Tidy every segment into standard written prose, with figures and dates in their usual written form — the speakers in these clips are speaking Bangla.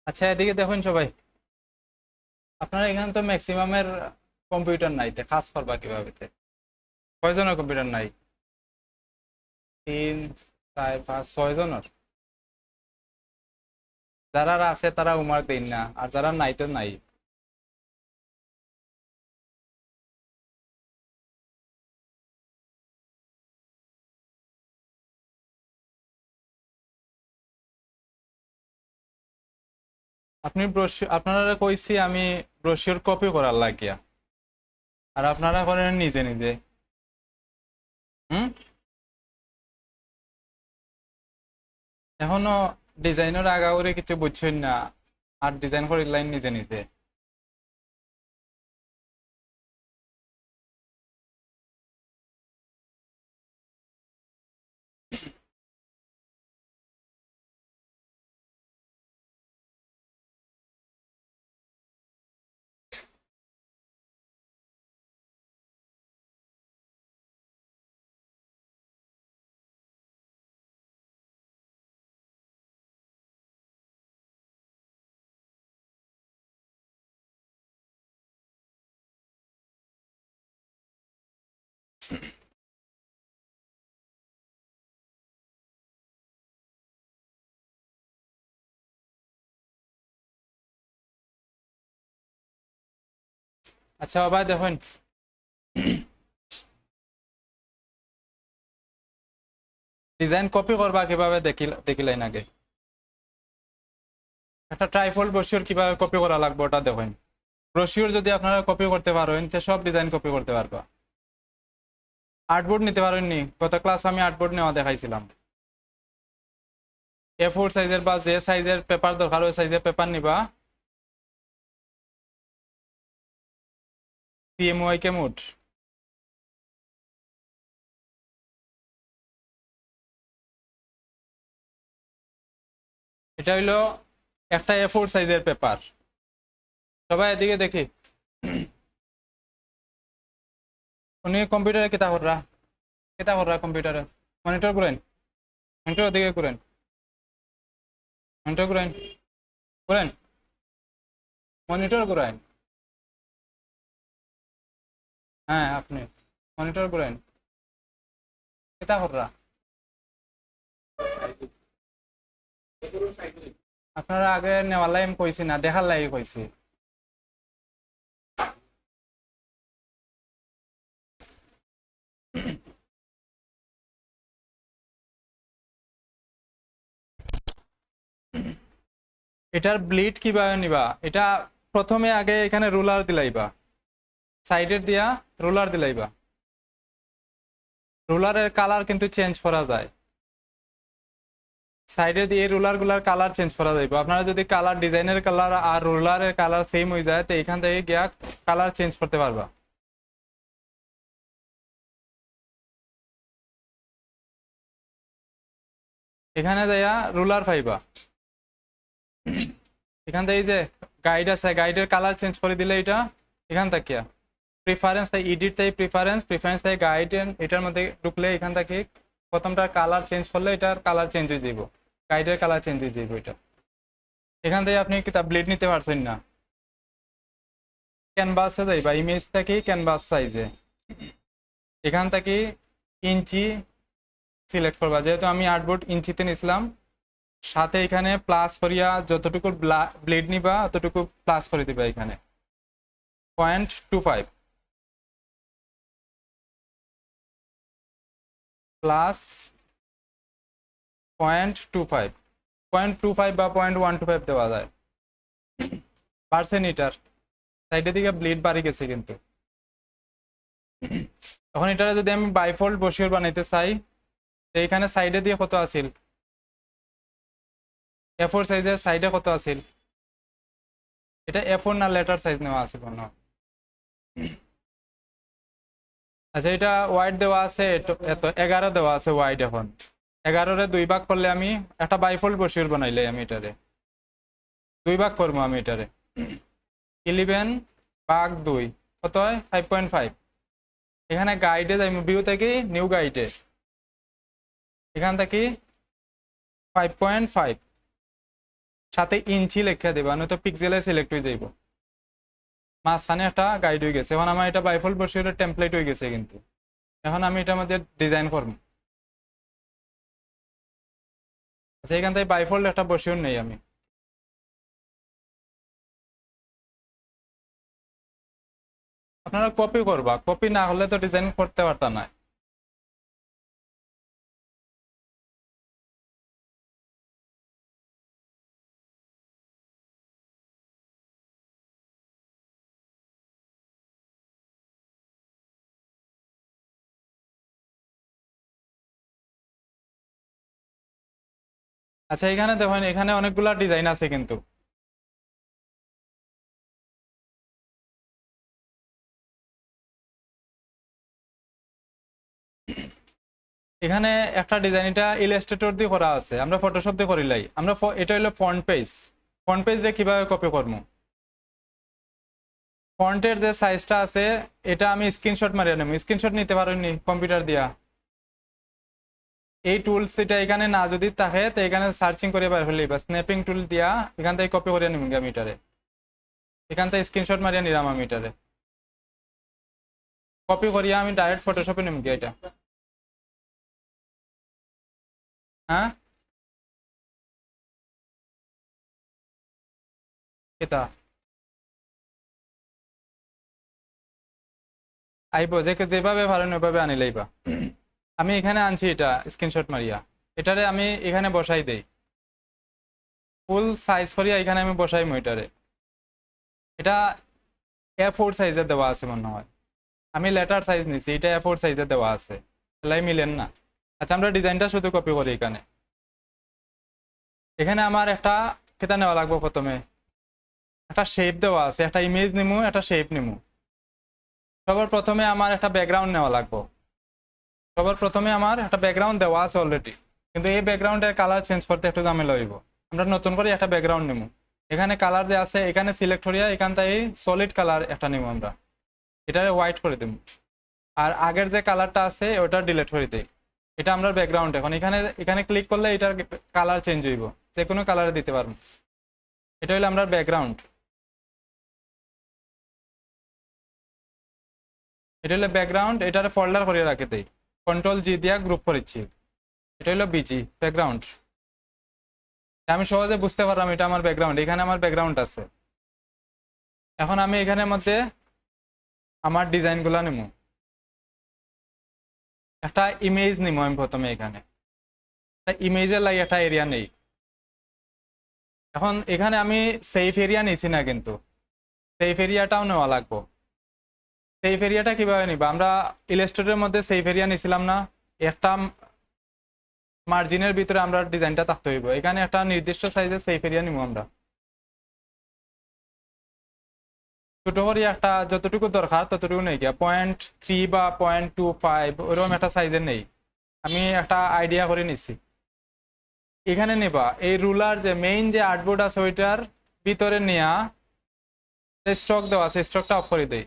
আচ্ছা, এদিকে দেখুন সবাই। আপনারা এখানে তো ম্যাক্সিমামের কম্পিউটার নাই, তে কাজ করবা কিভাবে? কয়জনের কম্পিউটার নাই? 3, 4, 5, 6 জনের। যারা আছে তারা উমার দিন না, আর যারা নাই তো নাই। আপনি আপনারা কইছি আমি ব্রোশিওর কপি করার লাগিয়া, আর আপনারা করেন নিজে নিজে। হুম। এখনো ডিজাইনের আগাউরি কিছু বুঝছেন না, আর ডিজাইন করিলেন নিজে নিজে। আচ্ছা বাবা দেখুন, ডিজাইন কপি করবা কিভাবে দেখিলেন আগে। একটা ট্রাইফোল্ড ব্রোশিওর কিভাবে কপি করা লাগবে ওটা দেখুন। ব্রোশিওর যদি আপনারা কপি করতে পারেন তো সব ডিজাইন কপি করতে পারবা। আর্টবোর্ড নিতে পারেননি? গত ক্লাস আমি আর্টবোর্ড নেওয়া দেখাইছিলাম। A4 সাইজের বা যে সাইজের পেপার দরকার ওই সাইজের পেপার নিবা। CMYK mode. এটা হইলো একটা A4 সাইজের পেপার। সবাই এদিকে দেখি। উনি কম্পিউটারে কেতা কররা কম্পিউটারে মনিটর করেন। মনিটর দিকে করেন। মনিটর করেন। করেন। মনিটর করেন। হ্যাঁ আপনি মনিটর করেন। কেতা কররা আপনারা আগে নেওয়ার লাই আমি কইছি না, দেখার লাই কইছি। এটার ব্লিড কিভাবে নিবা? এটা প্রথমে আগে এখানে রুলার দিলাইবা, সাইডের দিয়া রুলার দিলাইবা। রুলারের কালার কিন্তু চেঞ্জ করা যায়। সাইডে দিয়ে রুলার গুলার কালার চেঞ্জ করা যাইব। আপনারা যদি কালার ডিজাইনের কালার আর রুলারের কালার সেম হয়ে যায় তো এখান থেকে গিয়া কালার চেঞ্জ করতে পারবা। এখানে যাইয়া রুলার পাইবা। এখান থেকে যে গাইড আছে, গাইডের কালার চেঞ্জ করে দিলে এটা এখান থেকে প্রিফারেন্স তাই এডিট তাই প্রিফারেন্স, প্রিফারেন্স তাই গাইড, এটার মধ্যে ঢুকলে এখান থেকে প্রথমটার কালার চেঞ্জ করলে এটার কালার চেঞ্জ হয়ে যাইব, গাইডের কালার চেঞ্জ হয়ে যাইব এটা। এখান থেকে আপনি কিতাব ব্লেড নিতে পারছেন না, ক্যানভাসে যাইবা, ইমেজ থেকে ক্যানভাস সাইজে এখান থেকে ইঞ্চি সিলেক্ট করবা। যেহেতু আমি আর্টবোর্ড ইঞ্চিতে নিছিলাম, সাথে এখানে প্লাস করিয়া যতটুকু ব্লেড নিবা ততটুকু প্লাস করে দিবা। এখানে 0.25 প্লাস 0.25, 0.25 বা 0.125 দেওয়া যায়। পারছেন? এটার সাইডের দিকে ব্লেড বাড়ি গেছে কিন্তু। এখন এটা যদি আমি বাইফোল্ড বসিওর বানাইতে চাই তো এখানে সাইডে দিয়ে কত আছিল? A4 সাইজের সাইডে কত আছিল? এটা A4 না লেটার সাইজ নেওয়া আছে কোনো? আচ্ছা, এটা ওয়াইড দেওয়া আছে, এত 11 দেওয়া আছে ওয়াইড। এখন 11-রে 2 ভাগ করলে আমি একটা বাইফোল্ড বসিওর বানাইলে আমি এটারে 2 ভাগ করবো। আমি এটারে 11 ভাগ 2 কত হয়? 5.5। এখানে গাইডে যাই, ভিউ থেকে নিউ গাইডে, এখান থেকে 5.5 সাথে ইঞ্চি লেখা দেবা, নয়তো পিক্সেলে সিলেক্ট হয়ে যাইব। মাঝখানে একটা গাইড হয়ে গেছে। এখন আমার এটা বাইফোল্ড বসিয়ে টেমপ্লেট হয়ে গেছে কিন্তু। এখন আমি এটার মধ্যে ডিজাইন করব। আচ্ছা, এখান থেকে বাইফোল্ড একটা বসিয়ে নেই আমি। আপনারা কপি করবা, কপি না হলে তো ডিজাইন করতে পারতাম না। আচ্ছা, এখানে দেখেন, এখানে অনেকগুলা ডিজাইন আছে কিন্তু। এখানে একটা ডিজাইন, এটা ইলাস্ট্রেটর দিয়ে করা আছে, আমরা ফটোশপ দিয়ে করিলাই। আমরা এটা হলো ফ্রন্ট পেজ। ফ্রন্ট পেজ রে কিভাবে কপি করবো? ফন্টের যে সাইজটা আছে এটা আমি স্ক্রিনশট মারিয়ে নেব। স্ক্রিনশট নিতে পারিনি কম্পিউটার দিয়া। এই টুলস এটা এখানে না যদি থাকে তো এখানে সার্চিং করে বের হলেই বা স্ন্যাপিং টুল দিয়া এখান থেকে কপি করে নিব মিটারে। এখান থেকে স্ক্রিনশট মারিয়ে নিলাম আমি মিটারে, কপি করিয়া আমি ডাইরেক্ট ফটোশপে নিব এটা। হ্যাঁ, এটা আইব যে যেভাবে পারেন ওইভাবে আনিলেইবা। আমি এখানে আনছি এটা স্ক্রিনশট মারিয়া, এটারে আমি এখানে বসাই দেই, ফুল সাইজ করিয়া এখানে আমি বসাই এটারে। এটা A4 সাইজের দেওয়া আছে মনে হয়, আমি লেটার সাইজ নিছি, এটা A4 সাইজের দেওয়া আছে, এলাই মিলেন না। আচ্ছা, আমরা ডিজাইনটা শুধু কপি করি এখানে। এখানে আমার একটা কেতা নেওয়া লাগবে, প্রথমে একটা শেপ দেওয়া আছে, একটা ইমেজ নিমু, একটা শেপ নিমু। সবার প্রথমে আমার একটা ব্যাকগ্রাউন্ড নেওয়া লাগবে। সবার প্রথমে আমার একটা ব্যাকগ্রাউন্ড দেওয়া আছে অলরেডি, কিন্তু এই ব্যাকগ্রাউন্ডের কালার চেঞ্জ করতে একটু ঝামেলা হইব। আমরা নতুন করে একটা ব্যাকগ্রাউন্ড নিমু। এখানে কালার যে আছে এখানে সিলেক্ট করিয়া এখান থেকে সলিড কালার একটা নিব আমরা, এটা হোয়াইট করে দেব। আর আগের যে কালারটা আছে ওটা ডিলিট করে দেই। এটা আমরা ব্যাকগ্রাউন্ড। এখন এখানে এখানে ক্লিক করলে এটার কালার চেঞ্জ হইব, যে কোনো কালারে দিতে পারবো। এটা হলো আমরা ব্যাকগ্রাউন্ড। এটা হলো ব্যাকগ্রাউন্ড, এটার ফোল্ডার করে রাখে দেই, কন্ট্রোল জি দিয়া গ্রুপ করেছি। এটা হলো বিজি ব্যাকগ্রাউন্ড। আমি সহজে বুঝতে পারলাম এটা আমার ব্যাকগ্রাউন্ড, এখানে আমার ব্যাকগ্রাউন্ড আছে। এখন আমি এখানের মধ্যে আমার ডিজাইনগুলো নেব। একটা ইমেজ নিব আমি প্রথমে, এখানে একটা ইমেজের লাগে একটা এরিয়া নেই। এখন এখানে আমি সেফ এরিয়া নিছি না, কিন্তু সেফ এরিয়াটাও নেওয়া লাগবে। সেফ এরিয়াটা কিভাবে নিব? আমরা ইলাস্ট্রেটরের মধ্যে সেফ এরিয়া নিছিলাম না, একটা মার্জিনের ভিতরে আমরা ডিজাইনটা থাকতে হইব। এখানে একটা নির্দিষ্ট সাইজের সেফ এরিয়া নিব আমরা, ছোট করে একটা যতটুকু দরকার ততটুকু নেই, 0.3 বা 0.25 ওইরকম একটা সাইজের নেই। আমি একটা আইডিয়া করে নিছি। এখানে নেবা এই রুলার যে মেইন যে আর্টবোর্ড আছে ওইটার ভিতরে নেয়া স্টক দেওয়া আছে, স্টকটা অফ করে দেই।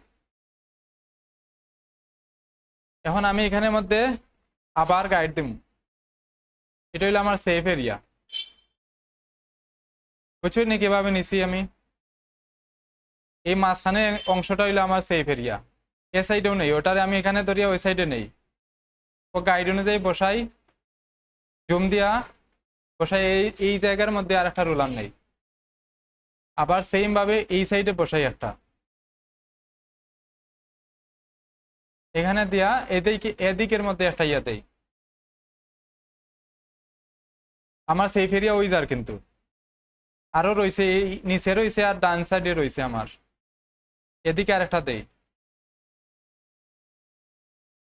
এখন আমি এখানের মধ্যে আবার গাইড দিব। এটা হইলো আমার সেফ এরিয়া, বুঝছো নি কিভাবে নিছি আমি? এই মাঝখানে অংশটা হইলো আমার সেফ এরিয়া, এ সাইডেও নেই, ওটারে আমি এখানে ধরিয়া ওই সাইডে নেই। ও গাইড অনুযায়ী বসাই, জুম দিয়া বসাই। এই জায়গার মধ্যে আর একটা রুলার নেই। আবার সেম ভাবে এই সাইডে বসাই একটা, এখানে দিয়া এদিকে এদিকের মধ্যে একটা ইয়া দেই। আমার সেফ এরিয়া ওই যার, কিন্তু আরো রয়েছে, এই নিচে রয়েছে আর ডান সাইডে রয়েছে আমার, এদিকে আর একটা দেই।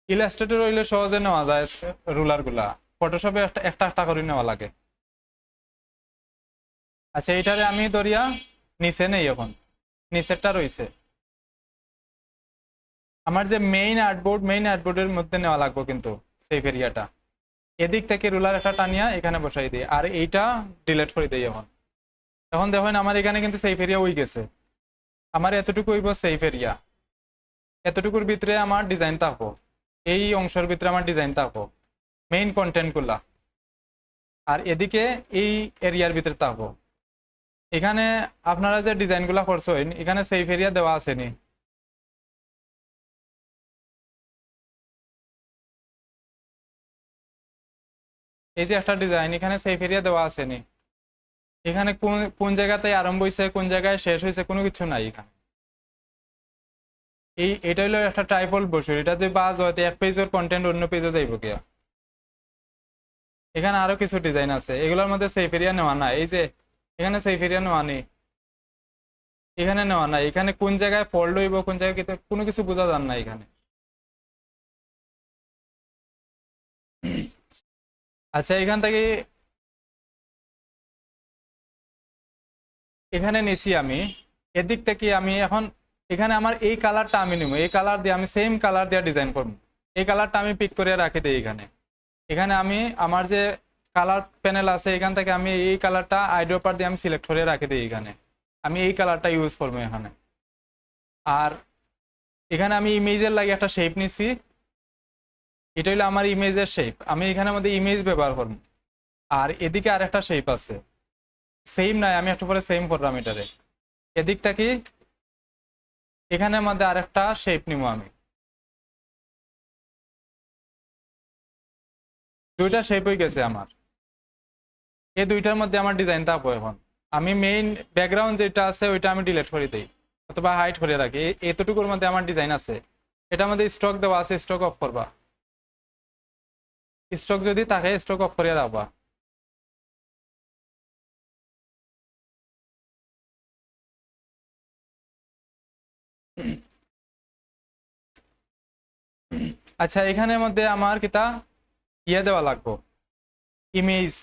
ইলাস্ট্রেটর হইলে সহজে নেওয়া যায় রুলার গুলা, ফটোশপে একটা একটা একটা করে নেওয়া লাগে। আচ্ছা, এইটারে আমি ধরিয়া নিচে নেই, এখন নিচেরটা রয়েছে আমার যে মেইন আর্টবোর্ডের মধ্যে নেওয়া লাগবে কিন্তু সেফ এরিয়াটা। এদিক থেকে রুলার একটা টানিয়া এখানে বসাই দিই, আর এইটা ডিলিট করে দিই। এখন এখন দেখেন আমার এখানে কিন্তু সেফ এরিয়া হয়ে গেছে। আমার এতটুকু হইব সেফ এরিয়া, এতটুকুর ভিতরে আমার ডিজাইন থাকবো, এই অংশের ভিতরে আমার ডিজাইন থাকবো, মেইন কন্টেন্ট গুলা। আর এদিকে এই এরিয়ার ভিতরে থাকবো। এখানে আপনারা যে ডিজাইনগুলো করছেন এখানে সেফ এরিয়া দেওয়া আছে নি? এই যে একটা ডিজাইন এখানে সেফ এরিয়া দেওয়া আছে নি? এখানে কোন কোন জায়গাতে আরম্ভ হয়েছে কোন জায়গায় শেষ হয়েছে কোনো কিছু নাই এখানে। এটা হলো একটা ট্রাইপল ব্রোশার, এটা যদি বাজ হয় এক পেজের কন্টেন্ট অন্য পেজে যাইব কি? এখানে আরো কিছু ডিজাইন আছে এগুলোর মধ্যে সেফ এরিয়া নেওয়া না, এই যে এখানে সেফ এরিয়া নেওয়া নেই, এখানে নেওয়া নাই, এখানে কোন জায়গায় ফল্ড হইব কোন জায়গায় কোনো কিছু বোঝা যান না এখানে। আচ্ছা এখান থেকে এখানে নিছি আমি, এদিক থেকে আমি এখন এখানে আমার এই কালারটা আমি নিব, এই কালার দিয়ে আমি সেম কালার দিয়ে ডিজাইন করব, এই কালারটা আমি পিক করে রাখি দিই এখানে। এখানে আমি আমার যে কালার প্যানেল আছে এখান থেকে আমি এই কালারটা আইড্রপার দিয়ে আমি সিলেক্ট করে রাখি দিই এখানে, আমি এই কালারটা ইউজ করবো এখানে। আর এখানে আমি ইমেজের লাগে একটা শেপ নিছি, এটা হলো আমার ইমেজের শেপ, আমি এখানের মধ্যে ইমেজ ব্যবহার করব। আর এদিকে আর একটা শেপ আছে সেম নাই, আমি একটু পরে সেম করলাম এটারে, এদিক থেকে এখানের মধ্যে আরেকটা শেপ নিব আমি, দুইটা শেপ হয়ে গেছে আমার, এই দুইটার মধ্যে আমার ডিজাইন থাকবো। এখন আমি মেইন ব্যাকগ্রাউন্ড যেটা আছে ওইটা আমি ডিলিট করে দিই অথবা হাইড করে রাখি, এতটুকুর মধ্যে আমার ডিজাইন আছে, এটার মধ্যে স্টক দেওয়া আছে, স্টক অফ করবা, স্টক যদি থাকে স্টক অফ করে রাখবা। আচ্ছা এখানের মধ্যে আমার কিতা ইয়ে দেওয়া লাগবো, ইমেজ,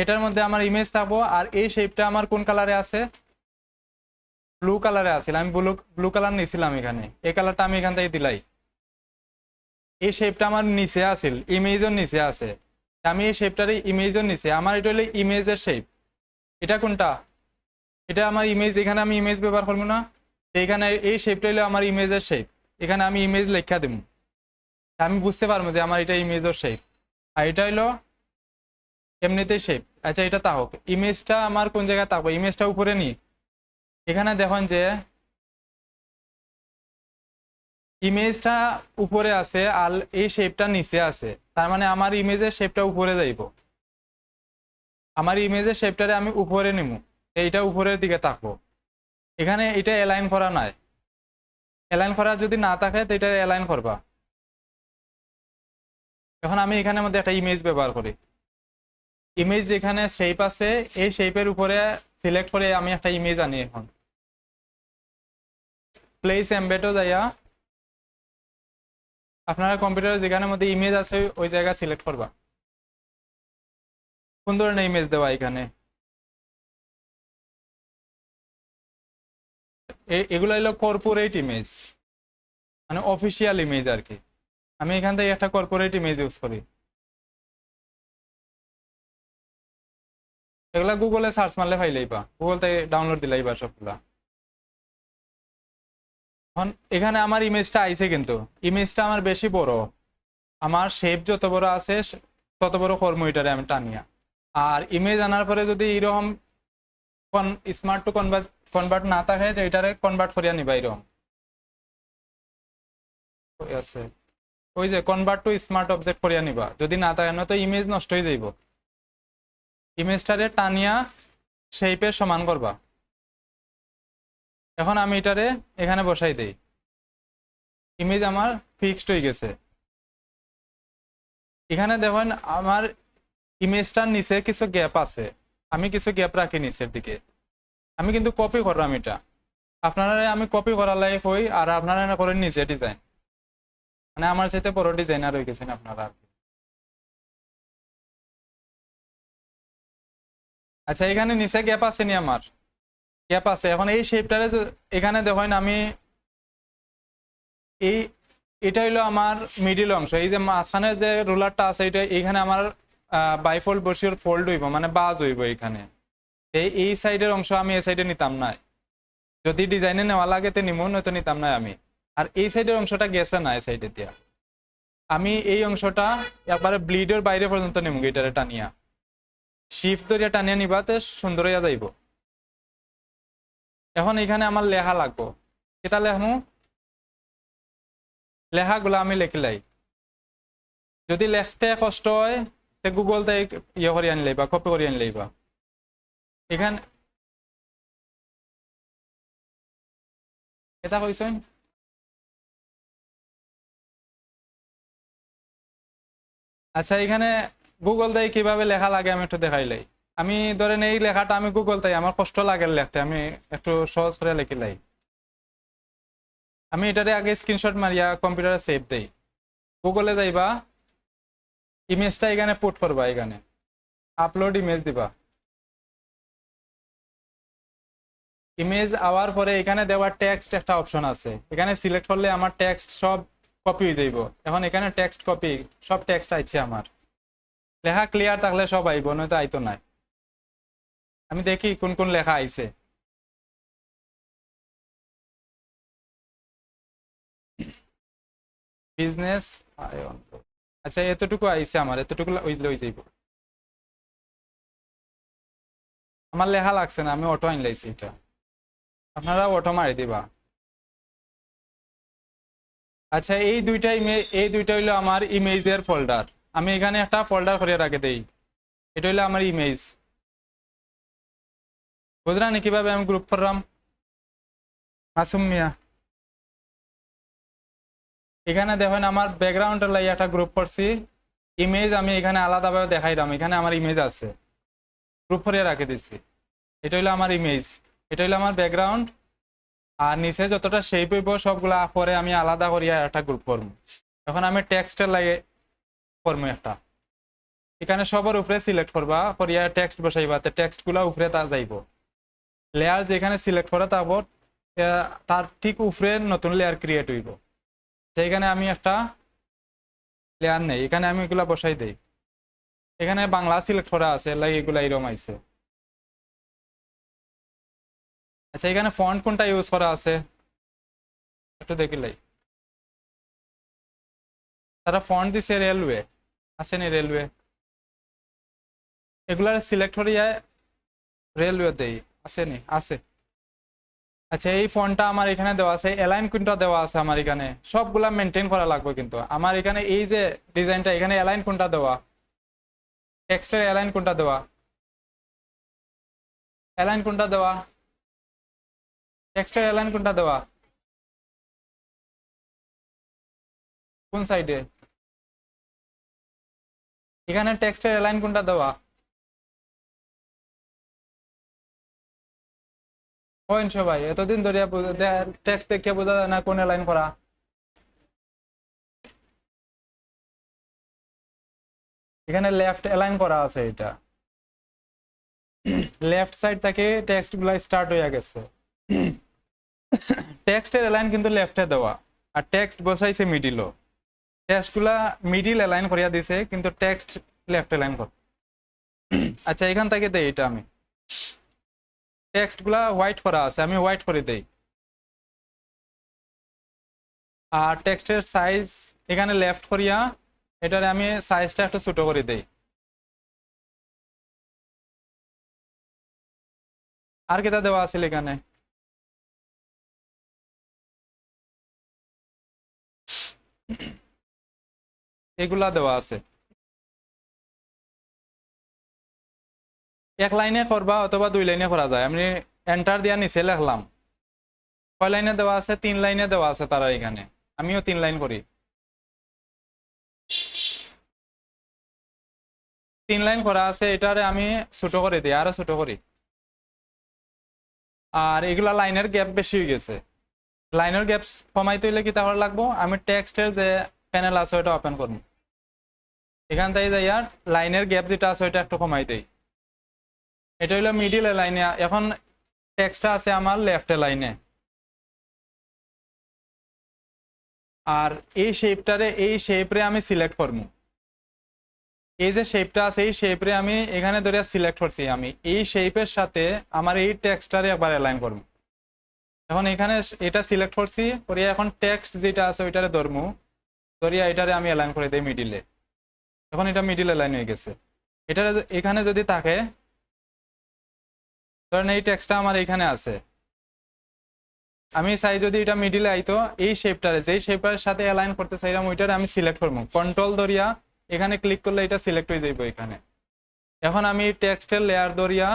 এটার মধ্যে আমার ইমেজ থাকবো। আর এই শেপটা আমার কোন কালারে আছে? ব্লু কালারে আছিল, আমি ব্লু ব্লু কালার নিয়েছিলাম এখানে, এই কালারটা আমি এখান থেকে দিলাই। এই শেপটা আমার নিচে আছিল, ইমেজের নিচে আছে, আমি এই শেপটার ইমেজের নিচে, আমার এটা হলো ইমেজের শেপ। এটা কোনটা? এটা আমার ইমেজ, এখানে আমি ইমেজ ব্যবহার করবো না, এখানে এই শেপটা হলো আমার ইমেজের শেপ, এখানে আমি ইমেজ লেখা দেবো, আমি বুঝতে পারবো যে আমার এটা ইমেজের শেপ। আর এটা হলো এমনিতেই শেপ। আচ্ছা এটা তাহক, ইমেজটা আমার কোন জায়গায় থাকবো? ইমেজটা উপরে নি, এখানে দেখুন যে ইমেজটা উপরে আছে আর এই শেপটা নিচে আছে, তার মানে আমার ইমেজের শেপটা উপরে যাইব, আমার ইমেজের শেপটারে আমি উপরে নিব, এইটা উপরের দিকে থাকবো। এখানে এটা অ্যালাইন করা নাই, অ্যালাইন করা যদি না থাকে তো এটা অ্যালাইন করবা। এখন আমি এখানের মধ্যে একটা ইমেজ ব্যবহার করি, ইমেজ যেখানে শেপ আছে এই শেপের উপরে সিলেক্ট করে আমি একটা ইমেজ আনি। এখন প্লেস এমবেডও যাইয়া আপনারা কম্পিউটারে যেখানের মধ্যে ইমেজ আছে ওই জায়গা সিলেক্ট করবা, কোন ধরনের ইমেজ দেওয়া এখানে। এগুলো হলো কর্পোরেট ইমেজ, মানে অফিসিয়াল ইমেজ আর কি। আমি এখান থেকে একটা কর্পোরেট ইমেজ ইউজ করি, এগুলা গুগলে সার্চ মারলে পাইলেই পা, গুগল থেকে ডাউনলোড দিলেই বা সবগুলা। এখন এখানে আমার ইমেজটা আইছে, কিন্তু ইমেজটা আমার বেশি বড়, আমার শেপ যত বড় আছে তত বড় কর্ম এটারে আমি টানিয়া। আর ইমেজ আনার পরে যদি এরকম স্মার্ট টু কনভার্ট না থাকে এটারে কনভার্ট করিয়া নিবা এরকম আছে, ওই যে কনভার্ট টু স্মার্ট অবজেক্ট করিয়া নিবা, যদি না থাকে না তো ইমেজ নষ্ট হয়ে যাইব। ইমেজটারে টানিয়া শেপের সমান করবা। এখন আমি এটারে এখানে বসাই দেই, ইমেজ আমার ফিক্সড হয়ে গেছে। এখানে দেখুন আমার ইমেজটার নিচে কিছু গ্যাপ আছে, আমি কিছু গ্যাপ রাখি নিচের দিকে, আমি কিন্তু কপি করলাম এটা, আপনারা আমি কপি করার লাগে কই, আর আপনারা না করেন নিচে ডিজাইন, মানে আমার চাইতে বড় ডিজাইনার হয়ে গেছেন আপনারা। আচ্ছা এখানে নিচে গ্যাপ আছে নি? আমার গ্যাপ আছে। এখন এই শেপটারে এখানে দেখেন আমি এই এটা হইলো আমার মিডিল অংশ, এই যে মাঝখানে যে রুলারটা আছে এটা এখানে আমার বাইফোল্ড বসিওর ফোল্ড হইব, মানে বাজ হইব এখানে, এই সাইডের অংশ আমি এই সাইডে নিতাম না, যদি ডিজাইনে নেওয়া লাগে তো নিমো, নয়তো নিতাম না আমি। আর এই সাইডের অংশটা গেছে না এই সাইডে দিয়া, আমি এই অংশটা একবারে ব্লিডের বাইরে পর্যন্ত নেবো এটারে টানিয়া, শিফট ধরিয়া টানিয়া নিবাতে সুন্দর হইয়া যাইব। এখন এখানে আমার লেখা লাগবো, কেটা লেখমু, লেখাগুলো আমি লিখিলাই। যদি লেখতে কষ্ট হয় তে গুগল তাই ইয়ে করে আনি লাইবা, কপি করে আনি লাইবা। এখানে এটা কইছেন আচ্ছা, এখানে গুগল তাই কিভাবে লেখা লাগে আমি একটু দেখাইলাই। আমি ধরেন এই লেখাটা আমি গুগল তাই আমার কষ্ট লাগে লিখতে, আমি একটু সহজ করে লিখিলাই। আমি এটারে আগে স্ক্রিনশট মারিয়া কম্পিউটারে সেভ দেই। গুগলে যাইবা, ইমেজটা এখানে পুট করবা, এখানে আপলোড ইমেজ দিবা। ইমেজ আওয়ার পরে এখানে দেওয়ার টেক্সট একটা অপশন আছে, এখানে সিলেক্ট করলে আমার টেক্সট সব কপি হয়ে যাইব। এখন এখানে টেক্সট কপি, সব টেক্সট আইছে আমার। লেখা ক্লিয়ার থাকলে সব আইব, নয়তো আইতো নাই। আমি দেখি কোন কোন লেখা আইছে। বিজনেস, আচ্ছা এতটুকু আইছে আমার, এতটুকু লই যাইব। আমার লেখা লাগছে না, আমি অটো আইন লাইছি এটা, আপনারা অটো মারি দিবা। আচ্ছা এই দুইটা এই দুইটা হইলো আমার ইমেজের ফোল্ডার। আমি এখানে একটা ফোল্ডার করে রাখে দেই, এটা হইলো আমার ইমেজ। বুঝলেন কিভাবে আমি গ্রুপ করলাম? মাসুম মিয়া, এখানে দেখেন আমার ব্যাকগ্রাউন্ডের লাই একটা গ্রুপ করছি। ইমেজ আমি এখানে আলাদাভাবে দেখাইলাম, এখানে আমার ইমেজ আছে, গ্রুপ করে রাখে দিছি। এটা হইলো আমার ইমেজ, এটা হইলো আমার ব্যাকগ্রাউন্ড। আর নিচে যতটা শেপ হইব সবগুলা পরে আমি আলাদা করিয়া একটা গ্রুপ করবো। এখন আমি টেক্সটের লাগে করবো একটা, এখানে সবার উপরে সিলেক্ট করবা, করিয়া টেক্সট বসাইবা, টেক্সট গুলা উপরে তা যাইব। লেয়ার যেখানে সিলেক্ট করা তারপর তার ঠিক উপরে নতুন লেয়ার ক্রিয়েট হইব। সেইখানে আমি একটা লেয়ার নেই, এখানে আমি এগুলা বসাই দেই। এখানে বাংলা সিলেক্ট করা আছে, লাগে এগুলা এরকম আইছে। আচ্ছা এখানে ফন্ট কোনটা ইউজ করা আছে একটু দেখিলাই। তারা ফন্ট দিছে রেলওয়ে, আছে নি রেলওয়ে, এগুলা সিলেক্ট করিয়া রেলওয়ে দেই, আছে নি? আছে। আচ্ছা এই ফন্টটা আমার এখানে দেওয়া আছে, অ্যালাইন কোনটা দেওয়া আছে আমার এখানে, সবগুলা মেনটেন করা লাগবে। কিন্তু আমার এখানে এই যে ডিজাইনটা, এখানে অ্যালাইন কোনটা দেওয়া, টেক্সটের অ্যালাইন কোনটা দেওয়া, অ্যালাইন কোনটা দেওয়া, টেক্সটের অ্যালাইন কোনটা দেওয়া, কোন সাইডে? এখানে টেক্সটের অ্যালাইন কোনটা দেওয়া, পয়েন্ট সবাই এতদিন ধরে টেক্সট দেখে বোঝা যায় না কোন অ্যালাইন করা। এখানে লেফট অ্যালাইন করা আছে, এটা লেফট সাইড থেকে টেক্সট গুলা স্টার্ট হয়ে গেছে। টেক্সটের অ্যালাইন কিন্তু লেফটে দেওয়া, আর টেক্সট বসাইছে মিডিলও। টেক্সট গুলা মিডিল অ্যালাইন করিয়া দিছে, কিন্তু টেক্সট লেফট অ্যালাইন কর। আচ্ছা এখান থেকে দেই, এটা আমি টেক্সট গুলা হোয়াইট করা আছে, আমি হোয়াইট করে দেই। আর টেক্সটের সাইজ এখানে লেফট করিয়া এটারে আমি সাইজটা একটু ছোট করে দেই। আর কেটা দেওয়া আছে এখানে, এগুলা দেওয়া আছে। এক লাইনে করবা অথবা দুই লাইনে করা যায়। আমি এন্টার দিয়া নিচে লিখলাম, কয় লাইনে দেওয়া আছে? 3 লাইনে দেওয়া আছে তারা এখানে, আমিও 3 লাইন করি। 3 লাইন করা আছে, এটারে আমি ছোট করে দিই, আরো ছোট করি। আর এগুলা লাইনের গ্যাপ বেশি হয়ে গেছে, লাইনের গ্যাপ কমাইতে হইলে কি তাহলে লাগবো, আমি টেক্সটের যে প্যানেল আছে ওটা ওপেন করবো, এখান থেকে যাই আর লাইনের গ্যাপ যেটা আছে ওইটা একটু কমাই দেই। এটা হইলো মিডিল লাইনে, এখন টেক্সটটা আছে আমার লেফট লাইনে। আর এই শেপটারে, এই শেপরে আমি সিলেক্ট করবো, এই যে শেপটা আছে এই শেপরে আমি এখানে ধরে সিলেক্ট করছি। আমি এই শেপের সাথে আমার এই টেক্সটটারে একবার অ্যালাইন করবো। এখন এখানে এটা সিলেক্ট করছি, করিয়া এখন টেক্সট যেটা আছে ওইটারে ধরবো, ধরিয়া এটারে আমি অ্যালাইন করে দিই মিডিলে। এখন এটা মিডিল অ্যালাইন হয়ে গেছে। এটা এখানে যদি থাকে, ধরেন এই টেক্সটটা আমার এখানে আছে, আমি চাই যদি এটা মিডিলে আইতো এই শেপটারে, যেই শেপের সাথে অ্যালাইন করতে চাইলাম ওইটারে আমি সিলেক্ট করবো, কন্ট্রোল ধরিয়া এখানে ক্লিক করলে এটা সিলেক্ট হয়ে যাইব এখানে। এখন আমি টেক্সটের লেয়ার ধরিয়া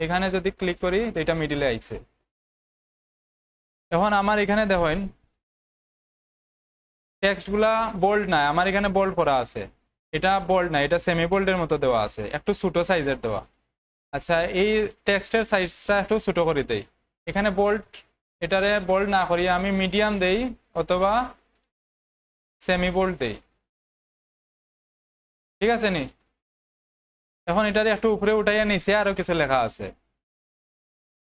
এখানে যদি ক্লিক করি তো এটা মিডিলে আইছে। এখন আমার এখানে দেখেন টেক্সটগুলা বোল্ড না, আমার এখানে বোল্ড করা আছে, এটা বোল্ড না, এটা সেমি বোল্ডের মতো দেওয়া আছে, একটু ছোট সাইজের দেওয়া। আচ্ছা এই টেক্সটের সাইজটা একটু ছোট করে দেই, এখানে বোল্ড, এটারে বোল্ড না করিয়ে আমি মিডিয়াম দেই অথবা সেমি বোল্ড দেই, ঠিক আছে নি? এখন এটারে একটু উপরে উঠাইয়া নিচে আরো কিছু লেখা আছে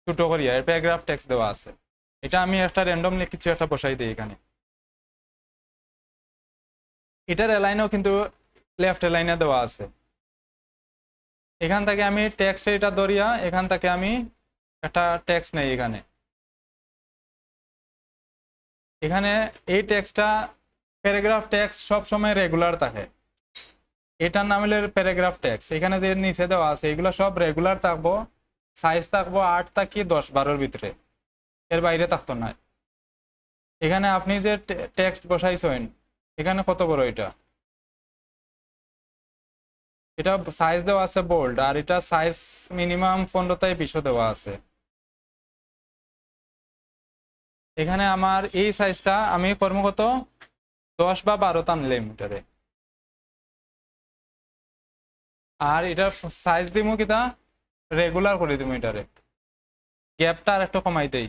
ছোট করিয়া, প্যারাগ্রাফ টেক্সট দেওয়া আছে, এটা আমি একটা র্যান্ডমলি কিছু একটা বসাই দিই এখানে। এটার অ্যালাইনও কিন্তু লেফট অ্যালাইনে দেওয়া আছে। এখান থেকে আমি টেক্সট এটা ধরিয়া এখান থেকে আমি একটা টেক্সট নেই এখানে, এখানে এই টেক্সটটা প্যারাগ্রাফ টেক্সট সব সময় রেগুলার থাকে, এটার নাম হলো প্যারাগ্রাফ টেক্সট। এখানে যে নিচে দেওয়া আছে এগুলো সব রেগুলার থাকবো, সাইজ থাকবো 8 থেকে 10-12 ভিতরে, এর বাইরে থাকতো না। এখানে আপনি যে টেক্সট বসাইছেন এখানে কত বড় এটা, এটা সাইজ দেওয়া আছে বোল্ড, আর এটা সাইজ মিনিমাম 15 থেকে 20 দেওয়া আছে। এখানে আমার এই সাইজটা আমি কর্মগত 10 বা 12 টানলাম এটারে, আর এটার সাইজ দিমু কিতা রেগুলার করে দিমু, এটারে গ্যাপটা আর একটু কমাই দেই।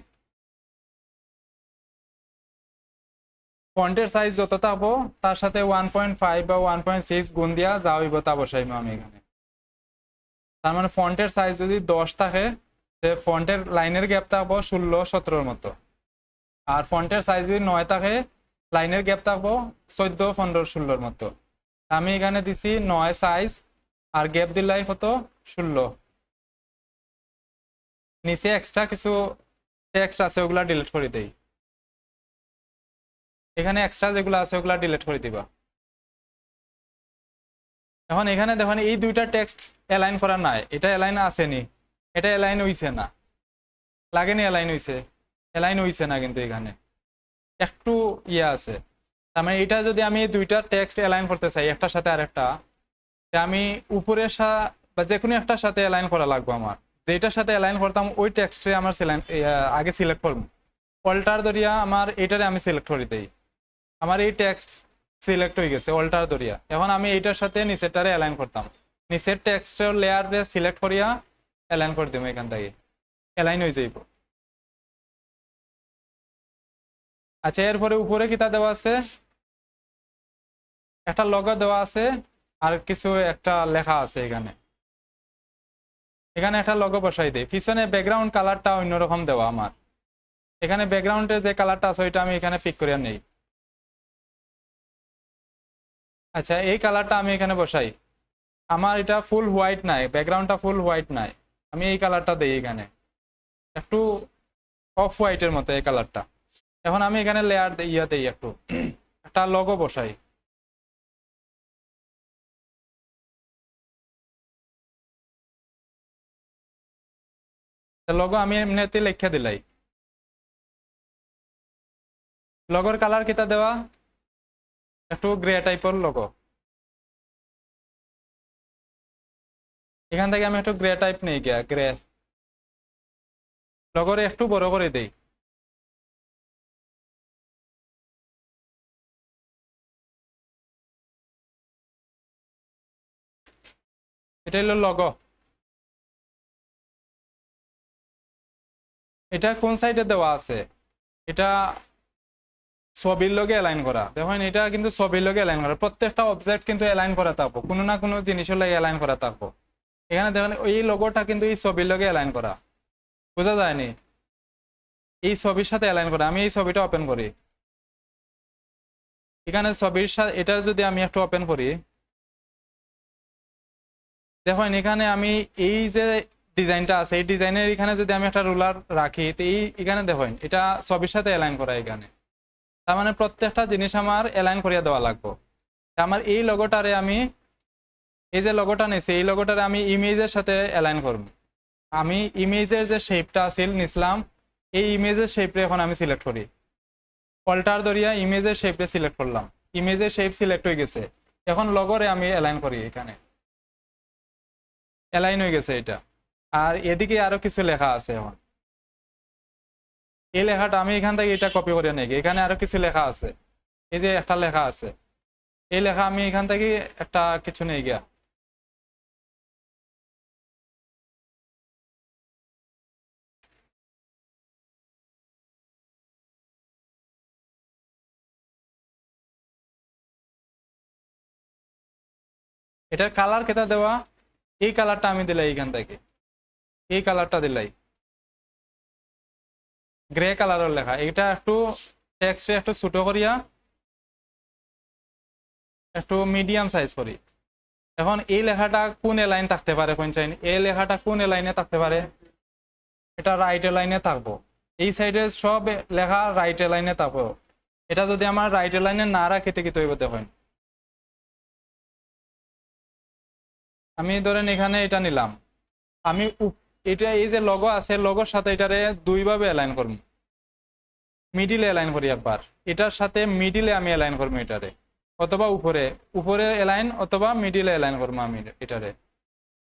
ফন্টের সাইজ যত থাকবো তার সাথে 1.5 বা 1.6 গুণ দিয়া যা হইব তা বসাইবো আমি এখানে। তার মানে ফন্টের সাইজ যদি 10 থাকে ফন্টের লাইনের গ্যাপ থাকবো 16-17 মতো, আর ফন্টের সাইজ যদি 9 থাকে লাইনের গ্যাপ থাকবো 14-15-16 মতো। আমি এখানে দিছি 9 সাইজ, আর গ্যাপ দিলাই কত 16। নিচে এক্সট্রা কিছু টেক্সট আছে ওগুলা ডিলিট করে দেই, এখানে এক্সট্রা যেগুলো আছে ওগুলা ডিলিট করে দিবা। এখন এখানে দেখেন এই দুইটা টেক্সট অ্যালাইন করা নাই, এটা অ্যালাইন আসেনি, এটা অ্যালাইন হইছে না, লাগেনি অ্যালাইন হইছে, অ্যালাইন হইছে না, কিন্তু এখানে একটু ইয়ে আছে। তার মানে এটা যদি আমি দুইটা টেক্সট অ্যালাইন করতে চাই একটার সাথে আরেকটা, আমি উপরের বা যে কোনো একটার সাথে অ্যালাইন করা লাগবে আমার, যেটার সাথে অ্যালাইন করতাম ওই টেক্সটে আমার আগে সিলেক্ট করবো, অল্টার দরিয়া আমার এটারে আমি সিলেক্ট করে দেই, আমার এই টেক্সট সিলেক্ট হয়ে গেছে অল্টার দরিয়া। এখন আমি এইটার সাথে নিচেরটারে অ্যালাইন করতাম, নিচের টেক্সটের লেয়ারে সিলেক্ট করিয়া অ্যালাইন করে দিব, এখান থেকে অ্যালাইন হয়ে যাইব। আচ্ছা এরপরে উপরে কিতা দেওয়া আছে, একটা লগো দেওয়া আছে, আর কিছু একটা লেখা আছে এখানে, এখানে একটা লগো বসাই দেই। পিছনে ব্যাকগ্রাউন্ড কালারটা অন্যরকম দেওয়া আমার, এখানে ব্যাকগ্রাউন্ডের যে কালারটা আছে ওইটা আমি এখানে পিক করে নেই। আচ্ছা এই কালারটা আমি এখানে বসাই, আমার এটা ফুল হোয়াইট নাই, ব্যাকগ্রাউন্ডটা ফুল হোয়াইট নাই, আমি এই কালারটা দেই এখানে একটু অফ হোয়াইটের মতো এই কালারটা। এখন আমি এখানে লেয়ার ইয়া দেই একটু একটা লগো বসাই, লগো আমি এমনিতে লিখে দিলাই। লগোর কালার কিতা দেওয়া একটু গ্রে টাইপের লগো, এখান থেকে আমি একটু গ্রে টাইপ নেই গিয়া, গ্রে লগরে একটু বড় করে দেই। এটা হলো লগো, এটা কোন সাইডে দেওয়া আছে, এটা ছবির লগে অ্যালাইন করা, দেখেন এটা কিন্তু ছবির লগে অ্যালাইন করা, প্রত্যেকটা অবজেক্ট কিন্তু অ্যালাইন করা থাকবো, কোনো না কোনো জিনিসের লাগে অ্যালাইন করা থাকবো। এখানে দেখেন এই লোগোটা কিন্তু এই ছবির লগে অ্যালাইন করা, বোঝা যায়নি, এই ছবির সাথে অ্যালাইন করা। আমি এই ছবিটা ওপেন করি, এখানে ছবির সাথে এটা যদি আমি একটু ওপেন করি, দেখেন এখানে আমি এই যে ডিজাইনটা আছে এই ডিজাইনের এখানে যদি আমি একটা রুলার রাখি তো এই এখানে দেখেন এটা ছবির সাথে অ্যালাইন করা, এখানে তার মানে প্রত্যেকটা জিনিস আমার অ্যালাইন করিয়া দেওয়া লাগবে। আমার এই লোগোটারে আমি এই যে লোগোটা নিয়েছি এই লোগোটারে আমি ইমেজের সাথে অ্যালাইন করব। আমি ইমেজের যে শেপটা আছিল নিছিলাম এই ইমেজের শেপটা এখন আমি সিলেক্ট করি, অল্টার দরিয়া ইমেজের শেপটা সিলেক্ট করলাম, ইমেজের শেপ সিলেক্ট হয়ে গেছে। এখন লগরে আমি অ্যালাইন করি, এখানে অ্যালাইন হয়ে গেছে এটা। আর এদিকে আরো কিছু লেখা আছে, এখন এই লেখাটা আমি এখান থেকে এটা কপি করে নিই, এখানে আরো কিছু লেখা আছে, এই যে একটা লেখা আছে, এই লেখা আমি এখান থেকে একটা কিছু নিয়ে গিয়া এটার কালার কেটা দেওয়া, এই কালারটা আমি দিলাই এখান থেকে, এই কালারটা দিলাই গ্রে কালারের লেখা, এটা একটু টেক্সটে একটু ছোট করিয়া একটু মিডিয়াম সাইজ করি। এখন এই লেখাটা কোন লাইন থাকতে পারে কোন চাই, এই লেখাটা কোন লাইনে থাকতে পারে, এটা রাইট লাইনে থাকবো, এই সাইডে সব লেখা রাইট লাইনে থাকবো। এটা যদি আমার রাইট লাইনে না রাখিতে কি তৈব দেখেন, আমি ধরেন এখানে এটা নিলাম, আমি এটা এই যে লগো আছে লগোর সাথে এটারে দুইভাবে অ্যালাইন করবো, মিডিলে অ্যালাইন করি একবার, এটার সাথে মিডিলে আমি অ্যালাইন করবো এটারে, অথবা উপরে উপরে অ্যালাইন অথবা মিডিলে অ্যালাইন করবো আমি এটারে,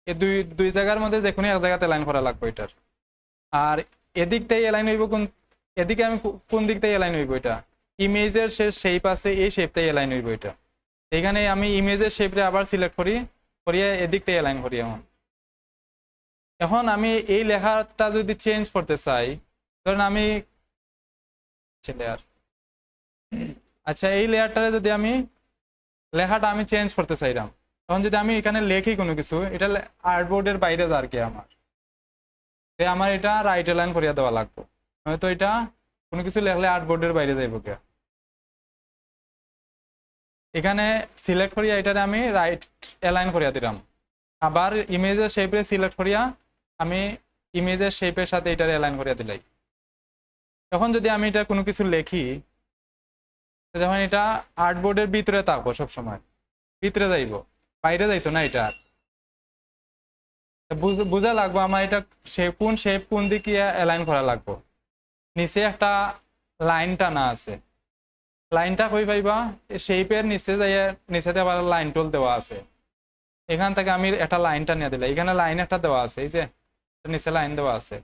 এই দুই দুই জায়গার মধ্যে যে কোনো এক জায়গাতে অ্যালাইন করা লাগবে এটার। আর এদিক থেকে অ্যালাইন হইব কোন, এদিকে আমি কোন দিক থেকে অ্যালাইন হইব, এটা ইমেজের সে শেপ আছে এই শেপ থেকে অ্যালাইন হইব এটা, এখানে আমি ইমেজের শেপটা আবার সিলেক্ট করি, করিয়ে এদিক থেকে অ্যালাইন করি। এখন আমি এই লেখাটা যদি চেঞ্জ করতে চাই, ধরেন আমি লেয়ার, আচ্ছা এই লেয়ারটারে যদি আমি লেখাটা আমি চেঞ্জ করতে চাইলাম, তখন যদি আমি এখানে লেখি কোনো কিছু, এটা আর্টবোর্ডের বাইরে আর কি আমার এটা রাইট অ্যালাইন করিয়া দেওয়া লাগবে, হয়তো এটা কোনো কিছু লেখলে আর্টবোর্ডের বাইরে যাইব কে, এখানে সিলেক্ট করিয়া এটারে আমি রাইট অ্যালাইন করিয়া দিলাম, আবার ইমেজের শেপে সিলেক্ট করিয়া আমি ইমেজের শেপের সাথে এটারে অ্যালাইন করিয়া দিলাই। তখন যদি আমি এটা কোনো কিছু লেখি, যখন এটা আর্টবোর্ডের ভিতরে থাকবো, সবসময় ভিতরে যাইব, বাইরে যাইতো না, এটা বোঝা লাগবো আমার এটা কোন শেপ কোন দিকে অ্যালাইন করা লাগবো। নিচে একটা লাইন টানা আছে, লাইনটা কই পাইবা, শেপের নিচে যাই, নিচেতে আবার লাইন টুল দেওয়া আছে, এখান থেকে আমি একটা লাইন টানিয়ে দিলাম, এখানে লাইন একটা দেওয়া আছে, এই যে নিচে লাইন দেওয়া আছে,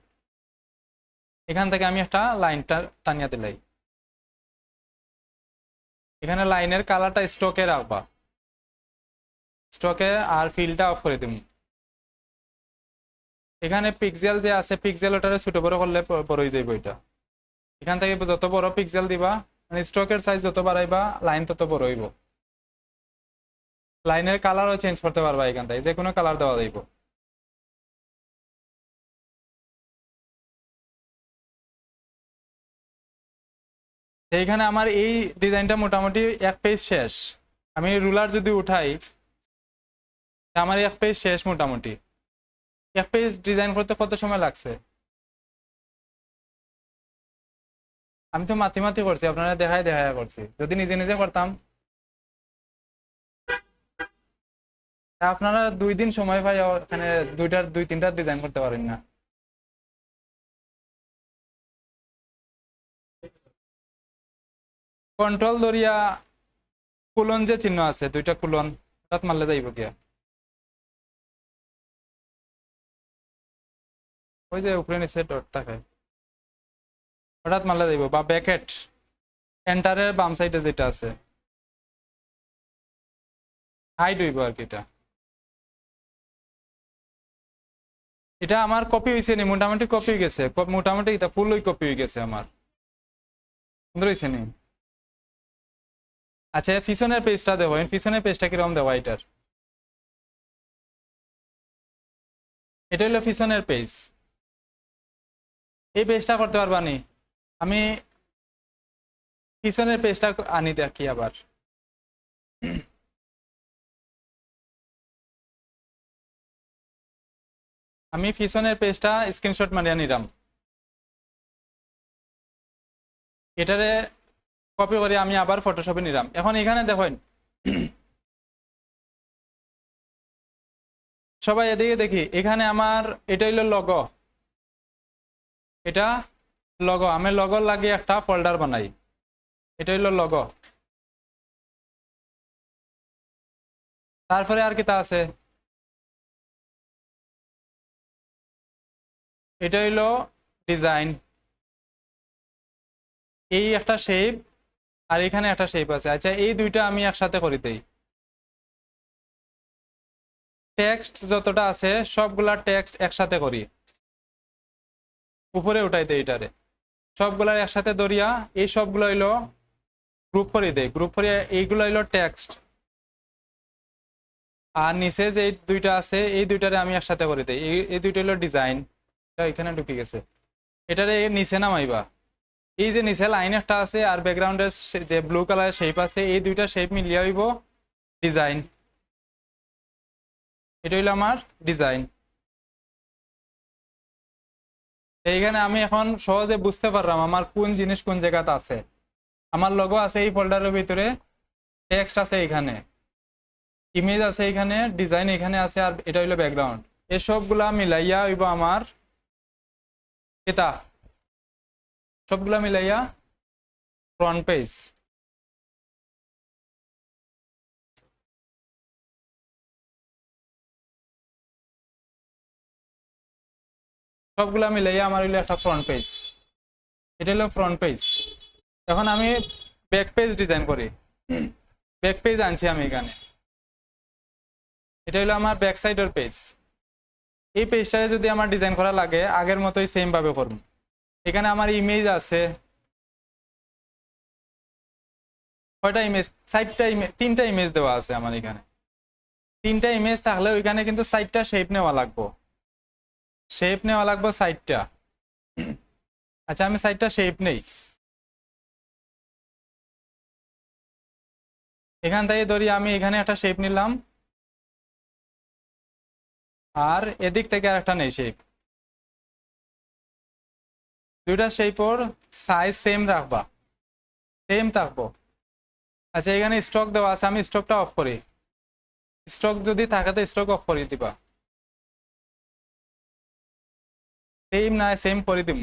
এখান থেকে আমি একটা লাইনটা টানিয়ে দিলাই, এখানে লাইনের কালারটা স্টকে রাখবা, স্টকে আর ফিলটা অফ করে দিব। এখানে পিক্সেল যে আছে পিক্সেল ওটারে ছোট বড় করলে বড় হয়ে যাইব এটা, এখান থেকে যত বড় পিক্সেল দিবা মানে স্টকের সাইজ যত বাড়াইবা লাইন তত বড় হইব। লাইনের কালারও চেঞ্জ করতে পারবা, এখান থেকে যে কোনো কালার দেওয়া যাইব। এইখানে আমার এই ডিজাইনটা মোটামুটি এক পেজ শেষ, আমি রুলার যদি উঠাই আমার এক পেজ শেষ মোটামুটি। এক পেজ ডিজাইন করতে কত সময় লাগছে, আমি তো মাতি মাতি করছি, আপনারা দেখাই দেখাই করছি, যদি নিজে নিজে করতাম আপনারা 2 দিন সময় পাই এখানে দুই তিনটা ডিজাইন করতে পারেন না। কন্ট্রোল ধরিয়া কুলন যে চিহ্ন আছে দুইটা কুলন হঠাৎ মারলে যাইব গিয়া, ওই যে উপরে নিচে ডট থাকে হঠাৎ মারলে যাইব, বা ব্যাকেট এন্টারের বাম সাইডে যেটা আছে হাইড হইব আর কি। এটা এটা আমার কপি হয়েছে নি, মোটামুটি কপি হয়ে গেছে, মোটামুটি এটা ফুল কপি হয়ে গেছে আমার, সুন্দর হয়েছে নি। আচ্ছা পিছনের পেজটা দেবো, পিছনের পেজটা কিরকম দেবো, এটার এটা হলো পিছনের পেজ, এই পেজটা করতে পারবা নি, আমি পিছনের পেজটা আনি দেখি আবার, আমি পিছনের পেজটা স্ক্রিনশট মারিয়া নিলাম, এটারে কপি করে আমি আবার ফটোশপে নিলাম। এখন এখানে দেখেন সবাই এদিকে দেখি, এখানে আমার এটা হইলো লগো, এটা লগো, আমি লগো লাগিয়ে একটা ফোল্ডার বানাই, এটা হইলো লগো। তারপরে আর কিটা আছে, এটা হইলো ডিজাইন, এই একটা শেপ আর এখানে একটা শেপ আছে। আচ্ছা এই দুইটা আমি একসাথে করে দেই। টেক্সট যতটা আছে সবগুলা টেক্সট একসাথে করি, উপরে উঠাই দেই এটারে, সবগুলা একসাথে ধরিয়া এই সবগুলো হইলো গ্রুপ করে দেই, গ্রুপ করে এইগুলো হইলো টেক্সট। আর নিচে যে দুইটা আছে এই দুইটারে আমি একসাথে করে দেই, এই দুইটা হইলো ডিজাইন। এখানে ঢুকে গেছে, এটারে নিচে নামাইবা, এই যে নিচে লাইন একটা আছে আর ব্যাকগ্রাউন্ডের যে ব্লু কালারের শেপ আছে, এই দুইটা শেপ মিলিয়ে হইব ডিজাইন। এটা হইলো আমার ডিজাইন। এইখানে আমি এখন সহজে বুঝতে পারলাম আমার কোন জিনিস কোন জায়গাতে আছে। আমার লোগো আছে এই ফোল্ডারের ভিতরে, টেক্সট আছে এখানে, ইমেজ আছে এখানে, ডিজাইন এখানে আছে, আর এটা হইলো ব্যাকগ্রাউন্ড। এই সবগুলা মিলাইয়া হইব আমার এটা, সবগুলা মিলাইয়া ফ্রন্ট পেজ। সবগুলা মিলাইয়া আমার হইলো একটা ফ্রন্ট পেজ, এটা হলো ফ্রন্ট পেজ। এখন আমি ব্যাক পেজ ডিজাইন করি, ব্যাক পেজ আনছি আমি এখানে, এটা হলো আমার ব্যাক সাইডের পেজ। এই পেজটারে যদি আমার ডিজাইন করা লাগে আগের মতোই সেম ভাবে করব। এখানে আমার ইমেজ আছে, কয়টা ইমেজ, 4টা ইমেজ, 3টা ইমেজ দেওয়া আছে আমার এখানে। 3টা ইমেজ থাকলে ওইখানে কিন্তু 4টা শেপ নেওয়া লাগবে, শেপ নেওয়া লাগবে 4টা। আচ্ছা আমি 4টা শেপ নেই, এখান থেকে ধরি আমি এখানে একটা শেপ নিলাম, আর এদিক থেকে আর একটা নেই শেপ, দুইটা শেপর সাইজ সেম রাখবা, সেম থাকবো। আচ্ছা এখানে স্টক দেওয়া আছে, আমি স্টকটা অফ করি, স্টক যদি থাকে তো স্টক অফ করে দিবা, সেম না সেম করে দিব।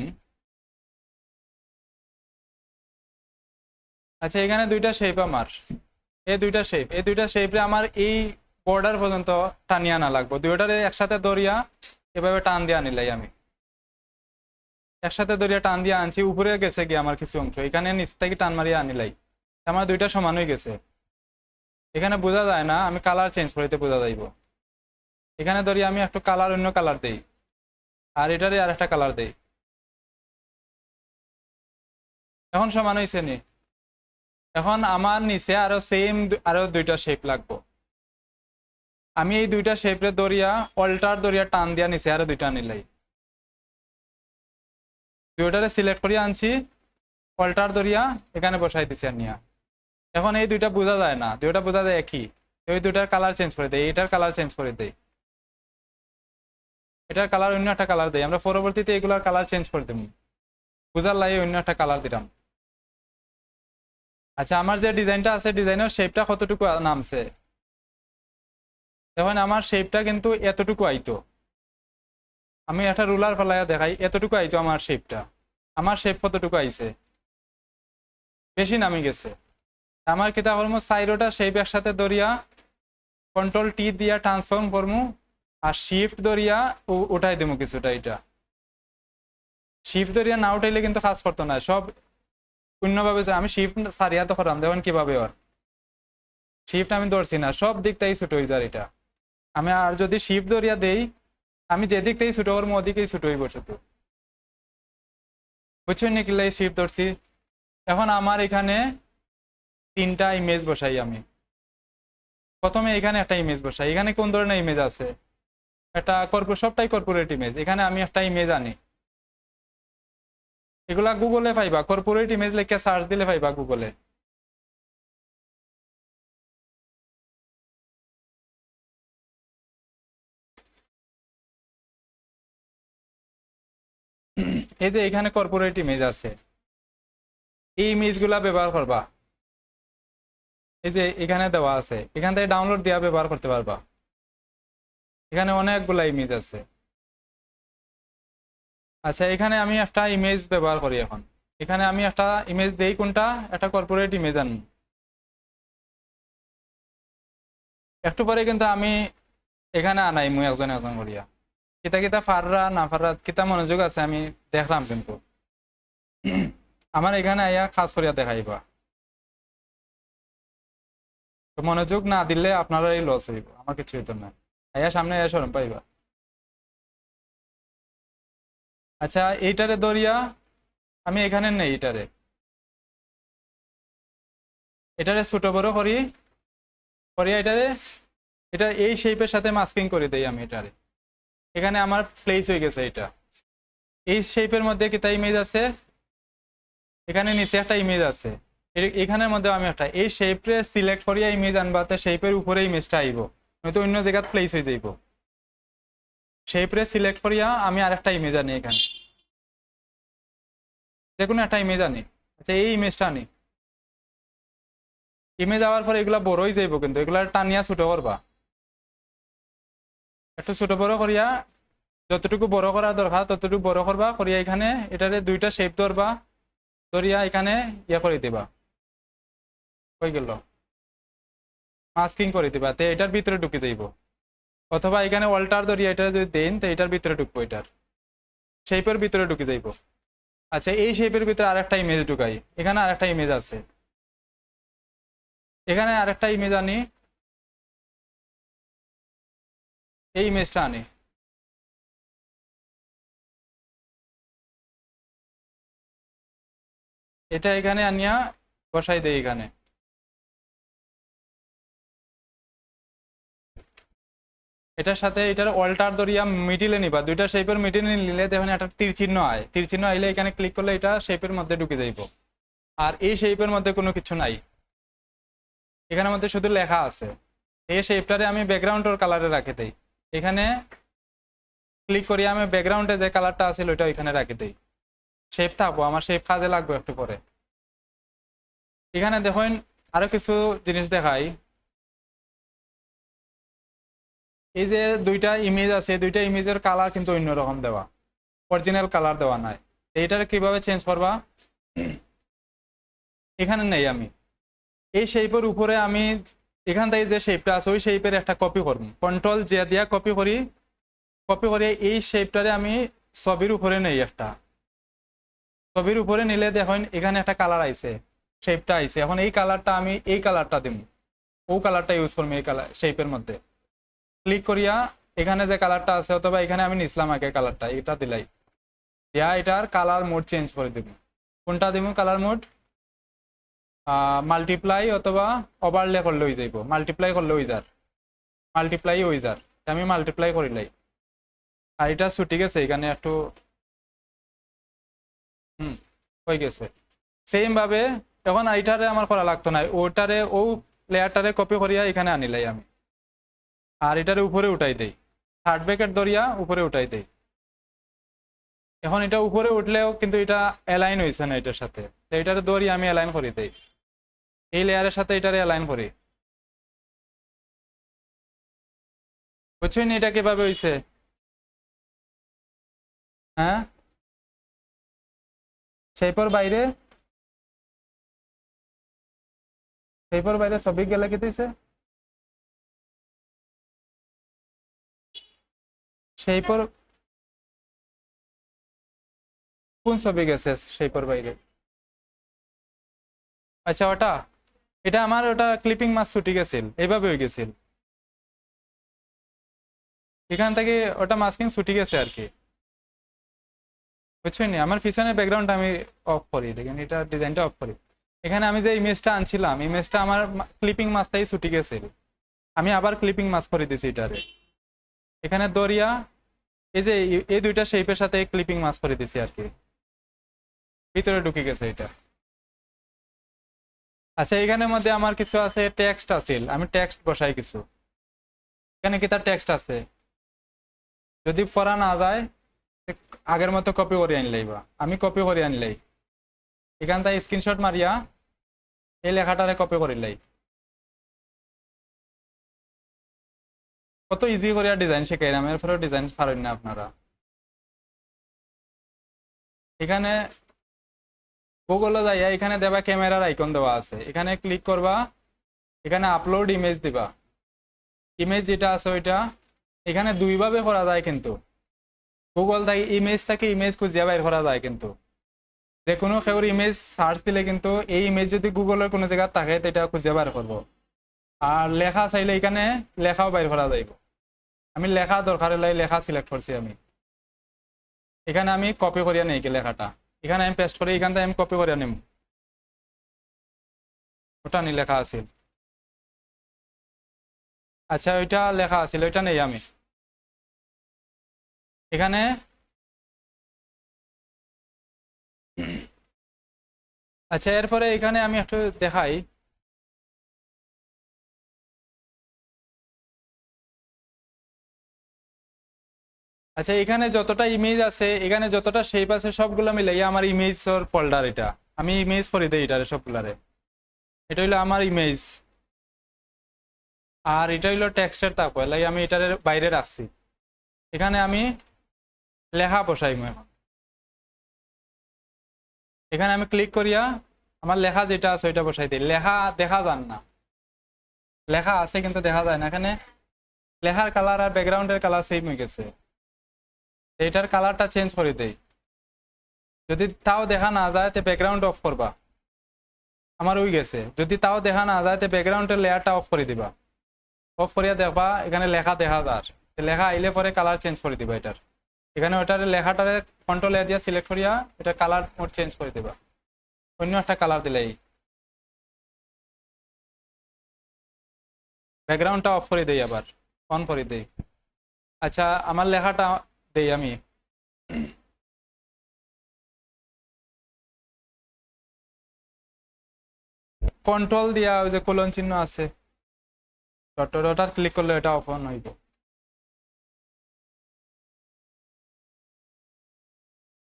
আচ্ছা এখানে দুইটা শেপ আমার, এই দুইটা শেপ, এই দুইটা শেপে আমার এই বর্ডার পর্যন্ত টানিয়ে আনা লাগবে, দুইটারে একসাথে ধরিয়া এভাবে টান দিয়ে আনিলাই, আমি একসাথে ধরিয়া টান দিয়ে আনছি, উপরে গেছে কি আমার কিছু অংশ, এখানে নিচ থেকে টান মারিয়ে আনিলাই, আমার দুইটা সমান হয়ে গেছে। এখানে বোঝা যায় না, আমি কালার চেঞ্জ করিতে বোঝা যাইব। এখানে ধরি আমি একটু কালার, অন্য কালার দেই, আর এটারে আর একটা কালার দেই, এখন সমান হয়েছে নি। এখন আমার নিচে আরো সেম আরো দুইটা শেপ লাগবে, আমি এই দুইটা শেপে দরিয়া অল্টার দরিয়া টান দিয়া নিচে আরো দুইটা আনিলাই, দুইটারে সিলেক্ট করে আনছি, অল্টার দরিয়া এখানে বসাই দিছি আর নিয়া। এখন এই দুইটা বোঝা যায় না, দুইটা বোঝা যায় একই, ওই দুইটার কালার চেঞ্জ করে দেয়, এটার কালার চেঞ্জ করে দেয়, এটার কালার অন্য একটা কালার দেয়, আমরা পরবর্তীতে এগুলার কালার চেঞ্জ করে দেব, বুঝার লাগে অন্য একটা কালার দিলাম। আচ্ছা আমার যে ডিজাইনটা আছে, ডিজাইনের শেপটা কতটুকু নামছে, এখন আমার শেপটা কিন্তু এতটুকু আইতো, আমি একটা রুলার ফেলাইয়া দেখাই, এতটুকু আইতো আমার শেপটা, আমার শেপ কতটুকু আইছে, বেশি নামি গেছে। আমার কিতা করবো, সাইডোটা শেপ একসাথে ধরিয়া কন্ট্রোল টি দিয়া ট্রান্সফর্ম করবো, আর শিফট ধরিয়া উঠাই দেবো কিছুটা, এটা শিফট ধরিয়া না উঠাইলে কিন্তু কাজ করতো না, সব অন্যভাবে আমি শিফট সারিয়া তো করলাম, দেখুন কিভাবে ওর শিফট আমি ধরছি না, সব দিক থেকে ছুটো হয়ে যায় এটা। আমি আর যদি শিফট ধরিয়া দেই, আমি যে দিক থেকে ছুটো করবো ওদিকেই ছুটো হইব শুধু, বুঝছেন নাকি শিফট ধরছি। এখন আমার এখানে 3টা ইমেজ বসাই, আমি প্রথমে এখানে একটা ইমেজ বসাই, এখানে কোন ধরনের ইমেজ আছে, একটা সবটাই কর্পোরেট ইমেজ, এখানে আমি একটা ইমেজ আনি, এগুলা গুগলে পাইবা, কর্পোরেট ইমেজ লিখে সার্চ দিলে পাইবা গুগলে। এই যে এখানে কর্পোরেট ইমেজ আছে, এই ইমেজ গুলা ব্যবহার করবা, এই যে এখানে দেওয়া আছে, এখান থেকে ডাউনলোড দিয়া ব্যবহার করতে পারবা। এখানে অনেকগুলা ইমেজ আছে। আচ্ছা, এখানে আমি একটা ইমেজ ব্যবহার করি। এখন এখানে আমি একটা ইমেজ দেই, কোনটা, একটা কর্পোরেট ইমেজ আনি। একটু পরে কিন্তু আমি এখানে আনাই মুই একজন একজন করিয়া, কিতা কিতা ফাররা না ফাররা কিতা মনোযোগ আছে আমি দেখলাম, কিন্তু আমার এখানে আইয়া খাস করিয়া দেখাইবা। তো মনোযোগ না দিলে আপনারাই লস হইব, আমার কিছু হইতো না। আইয়া সামনে আইয়া শরম পাইবা। আচ্ছা, এইটারে দরিয়া আমি এখানে নেই, এটারে এটারে ছোট বড় করি, করিয়া এটারে এটা এই শেপের সাথে মাস্কিং করে দেই আমি এটারে। এখানে আমার প্লেস হয়ে গেছে এটা। এই শেপের মধ্যে কিতা ইমেজ আছে, এখানে নিচে একটা ইমেজ আছে, এখানের মধ্যে আমি একটা এই শেপে সিলেক্ট করিয়া ইমেজ আনবাতে শেপের উপরে ইমেজটা আইব, নয়তো অন্য জায়গায় প্লেস হয়ে যাইব। শেপে সিলেক্ট করিয়া আমি আরেকটা ইমেজ আনি, এখানে যে কোনো একটা ইমেজ আনি। আচ্ছা, এই ইমেজটা আনি, ইমেজ আওয়ার পরে এগুলা বড় হয়ে যাইব, কিন্তু এগুলা টানিয়া ছোট করবা, একটু ছোট বড় করিয়া যতটুকু বড় করা দরকার ততটুকু বড় করবা, করিয়া এখানে এটারে দুইটা শেপ ধরবা, ধরিয়া এখানে ইয়া করে দিবা, হয়ে গেল, মাস্কিং করে দিবা, তে এটার ভিতরে ঢুকে যাইব। অথবা এখানে অল্টার ধরিয়া এটা যদি দেন তো এটার ভিতরে ঢুকবো, এটার শেপের ভিতরে ঢুকে যাইব। আচ্ছা, এই শেপের ভিতরে আরেকটা ইমেজ ঢুকাই, এখানে আরেকটা ইমেজ আছে, এখানে আরেকটা ইমেজ আনি, এই ইমেজটা আনি, এটা এখানে আনিয়া বসাই দেই এখানে। এটার সাথে এটার অল্টার ধরিয়া মিডিলে নিবা, দুইটা শেপের মিডিলে নিলে দেখুন একটা তীর চিহ্ন আয়, তীর চিহ্ন আইলে এখানে ক্লিক করলে এটা শেপের মধ্যে ঢুকে যাইব। আর এই শেপের মধ্যে কোনো কিছু নাই, এখানের মধ্যে শুধু লেখা আছে। এই শেপটারে আমি ব্যাকগ্রাউন্ডের কালারে রাখে দেই, এখানে ক্লিক করি, আমি ব্যাকগ্রাউন্ডে যে কালারটা আছে ওইটা এখানে রাখে দেই। শেপ থাকবো, আমার শেপ কাজে লাগবে একটু পরে। এখানে দেখুন আরো কিছু জিনিস দেখাই। এই যে দুইটা ইমেজ আছে, দুইটা ইমেজের কালার কিন্তু অন্যরকম দেওয়া, অরিজিনাল কালার দেওয়া নাই। এইটার কিভাবে চেঞ্জ করবা, এখানে নেই আমি এই শেপের উপরে আমি এখান থেকে যে শেপটা আছে ওই শেপের একটা কপি করব, কন্ট্রোল জে দিয়া কপি করি, কপি করে এই শেপটারে আমি ছবির উপরে নেই, একটা ছবির উপরে নিলে দেখুন এখানে একটা কালার আইছে, শেপটা আইছে। এখন এই কালারটা আমি এই কালারটা দিব, ও কালারটা ইউজ করবো এই কালার শেপের মধ্যে। ক্লিক করিয়া এখানে যে কালারটা আছে, অথবা এখানে আমি নিছিলাম আগে কালারটা, এটা দিলাই, দিয়া এটার কালার মোড চেঞ্জ করে দিব। কোনটা দিব কালার মোড, মাল্টিপ্লাই অথবা ওভারলে করলে হয়ে যাইব, মাল্টিপ্লাই করলে হয়ে যার, মাল্টিপ্লাই হয়ে যার, আমি মাল্টিপ্লাই করিলাই। আর এটা ছুটি গেছে এখানে একটু, হয়ে গেছে। সেম ভাবে এখন এইটারে আমার করা লাগতো না, ওটারে ও লেয়ারটারে কপি করিয়া এখানে আনিলাই আমি, আর এটারে উপরে উঠাই দেই, থার্ড ব্র্যাকেট ধরিয়া উপরে উঠাই দেই। এখন এটা উপরে উঠলেও কিন্তু এটা অ্যালাইন হয়েছে না এটার সাথে, তো এটারে ধরিয়া আমি অ্যালাইন করে দেই, এই লেয়ারের সাথে এটারে অ্যালাইন করি। বুঝছেন এটা কিভাবে হয়েছে? হ্যাঁ, শেপের বাইরে, শেপের বাইরে ছবি গেলে কি হইছে, শেপের কোন ছবি গেছে শেপের বাইরে? আচ্ছা, ওটা এটা আমার ওটা ক্লিপিং মাছ ছুটি গেছিল, এইভাবে হয়ে গেছিল, এখান থেকে ওটা মাস্কিং ছুটি গেছে আর কি। বুঝছেন, আমার পিছনের ব্যাকগ্রাউন্ড আমি অফ করি, দেখেন এটা ডিজাইনটা অফ করি। এখানে আমি যে ইমেজটা আনছিলাম, ইমেজটা আমার ক্লিপিং মাছটাই ছুটি গেছিল, আমি আবার ক্লিপিং মাছ করে দিছি এটারে, এখানে দরিয়া এই যে এই দুইটা শেপের সাথে ক্লিপিং মাছ করে দিছি আর কি, ভিতরে ঢুকে গেছে এটা। আচ্ছা, এখানের মধ্যে আমার কিছু আছে, টেক্সট আছে, আমি টেক্সট বসাই কিছু, এখানে কি তার টেক্সট আছে, যদি পড়া না যায় আগের মতো কপি করে আনলাই, বা আমি কপি করে আনলাই, এখান থেকে স্ক্রিনশট মারিয়া এই লেখাটারে কপি করিলাই, কত ইজি করে ডিজাইন শেখাইলাম, এরপরেও ডিজাইন পারেন না আপনারা। এখানে গুগলে যাইয়া এখানে দেবা ক্যামেরার আইকন দেওয়া আছে, এখানে ক্লিক করবা, এখানে আপলোড ইমেজ দিবা। ইমেজ যেটা আছে ওইটা এখানে দুইভাবে করা যায়, কিন্তু গুগল থেকে ইমেজ খুঁজিয়া বাইর করা যায়, কিন্তু যে কোনো কেউর ইমেজ সার্চ দিলে কিন্তু এই ইমেজ যদি গুগলের কোনো জায়গায় থাকে তো এটা খুঁজিয়া বাইর করবো। আর লেখা চাইলে এখানে লেখাও বাইর করা যাইব। আমি লেখা দরকার হলে লেখা সিলেক্ট করছি, আমি এখানে আমি কপি করিয়া নেই কি লেখাটা, এখানে আমি পেস্ট করে এখান থেকে আমি কপি করিয়া নিম, ওটা নি লেখা আছে। আচ্ছা ওইটা লেখা আছিল, ওইটা নেই আমি এখানে। আচ্ছা এরপরে এখানে আমি একটু দেখাই, আচ্ছা এখানে যতটা ইমেজ আছে, এখানে যতটা শেপ আছে সবগুলো মিলাইয়া আমার ইমেজর ফোল্ডার, এটা আমি ইমেজ করে দিই এটারে সবগুলারে। এটা হইলো আমার ইমেজ, আর এটা হইলো টেক্সটের তাপ, লাই আমি এটার বাইরে রাখছি। এখানে আমি লেখা বসাইম এখন, এখানে আমি ক্লিক করিয়া আমার লেখা যেটা আছে ওইটা বসাই দিই। লেখা দেখা যান না, লেখা আছে কিন্তু দেখা যায় না। এখানে লেখার কালার আর ব্যাকগ্রাউন্ডের কালার সেম হয়ে গেছে, এইটার কালারটা চেঞ্জ করে দেই। যদি তাও দেখা না যায় তো ব্যাকগ্রাউন্ড অফ করবা, আমার হয়ে গেছে। যদি তাও দেখা না যায় তো ব্যাকগ্রাউন্ডের লেয়ারটা অফ করে দিবা, অফ করিয়া দেখবা এখানে লেখা দেখা যায়। লেখা আইলে পরে কালার চেঞ্জ করে দিবা এটার। এখানে ওটার লেখাটারে কন্ট্রোল এ দিয়া সিলেক্ট করিয়া এটা কালার মোড চেঞ্জ করে দিবা, অন্য একটা কালার দিলেই। ব্যাকগ্রাউন্ডটা অফ করে দেই, আবার অন করে দেই। আচ্ছা আমার লেখাটা দেই আমি, কন্ট্রোল দিয়া ওই যে কোলন চিহ্ন আছে ডট ডট ক্লিক করলে এটা অফ অন হইব।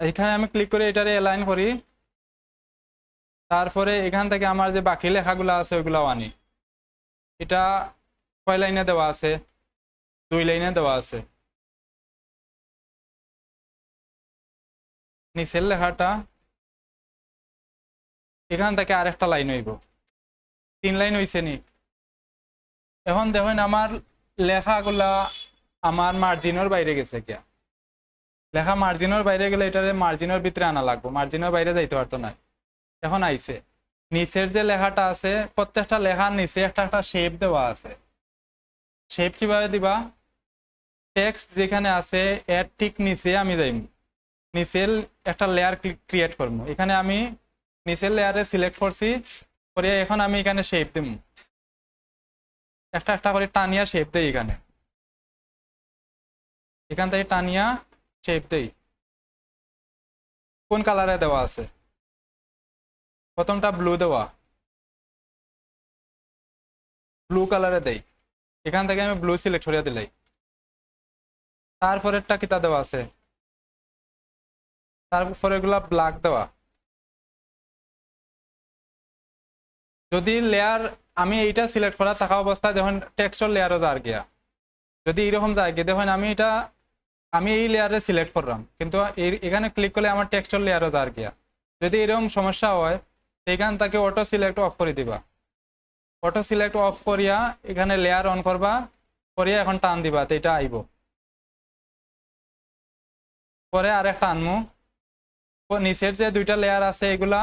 এখানে আমি ক্লিক করে এটারে অ্যালাইন করি, তারপরে এখান থেকে আমার যে বাকি লেখাগুলো আছে ওইগুলাও আনি। এটা কয় লাইনে দেওয়া আছে? 2 লাইনে দেওয়া আছে। নিচের লেখাটা এখান থেকে আরেকটা লাইন হইব, 3 লাইন হইছে নি? এখন দেখুন আমার লেখাগুলা আমার মার্জিনের বাইরে গেছে কিয়া। লেখা মার্জিনের বাইরে গেলে এটারে মার্জিনের ভিতরে আনা লাগবে, মার্জিনের বাইরে যাইতে পারতো না। এখন আইছে নিচের যে লেখাটা আছে, প্রত্যেকটা লেখার নিচে একটা একটা শেপ দেওয়া আছে। শেপ কিভাবে দিবা? টেক্সট যেখানে আছে এর ঠিক নিচে আমি যাইম, নিচের একটা লেয়ার ক্রিয়েট করবো। এখানে আমি নিচের লেয়ারে সিলেক্ট করছি, করে এখন আমি এখানে শেপ দিব, একটা একটা করে টানিয়া শেপ দেই। এখানে এখান থেকে টানিয়া শেপ দেই। কোন কালারে দেওয়া আছে? প্রথমটা ব্লু দেওয়া, ব্লু কালারে দেই। এখান থেকে আমি ব্লু সিলেক্ট করিয়া দিলাই। তারপরেরটা কিতা দেওয়া আছে? তারপরে এগুলা ব্ল্যাক দেওয়া। যদি লেয়ার আমি এইটা সিলেক্ট করা থাকা অবস্থায় দেখুন টেক্সটের লেয়ারও যার গিয়া, যদি এইরকম যায় গিয়ে দেখুন আমি এই লেয়ারে সিলেক্ট করলাম, কিন্তু এখানে ক্লিক করলে আমার টেক্সটের লেয়ারও যার গিয়া। যদি এরকম সমস্যা হয় এখান থেকে অটো সিলেক্ট অফ করে দিবা। অটো সিলেক্ট অফ করিয়া এখানে লেয়ার অন করবা, করিয়া এখন টান দিবা, তো এটা আইব। পরে আর একটা আনমু, নিচের যে 2টা লেয়ার আছে এগুলা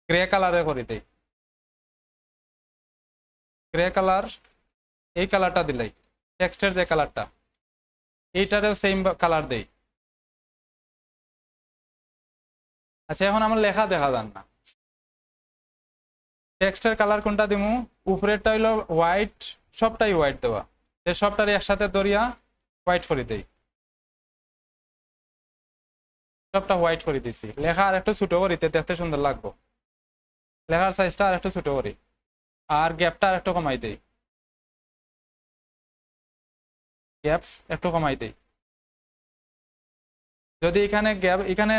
গ্রে কালারে করে দেই। গ্রে কালার, এই কালারটা দিলাই, টেক্সটের যে কালারটা এইটারেও সেম কালার দেই। আচ্ছা এখন আমার লেখা দেখা যান না, টেক্সটের কালার কোনটা দিমু? উপরেরটা হইলো হোয়াইট, সবটাই হোয়াইট দেওয়া, সবটারই একসাথে ধরিয়া হোয়াইট করে দেই। সবটা হোয়াইট করে দিছি। লেখা আর একটু ছোট করিতে দেখতে সুন্দর লাগবো, লেখার সাইজটা আর একটু ছোট করি, আর গ্যাপটা আর একটু কমাই দেই, গ্যাপ একটু কমাই দেই। যদি এখানে গ্যাপ, এখানে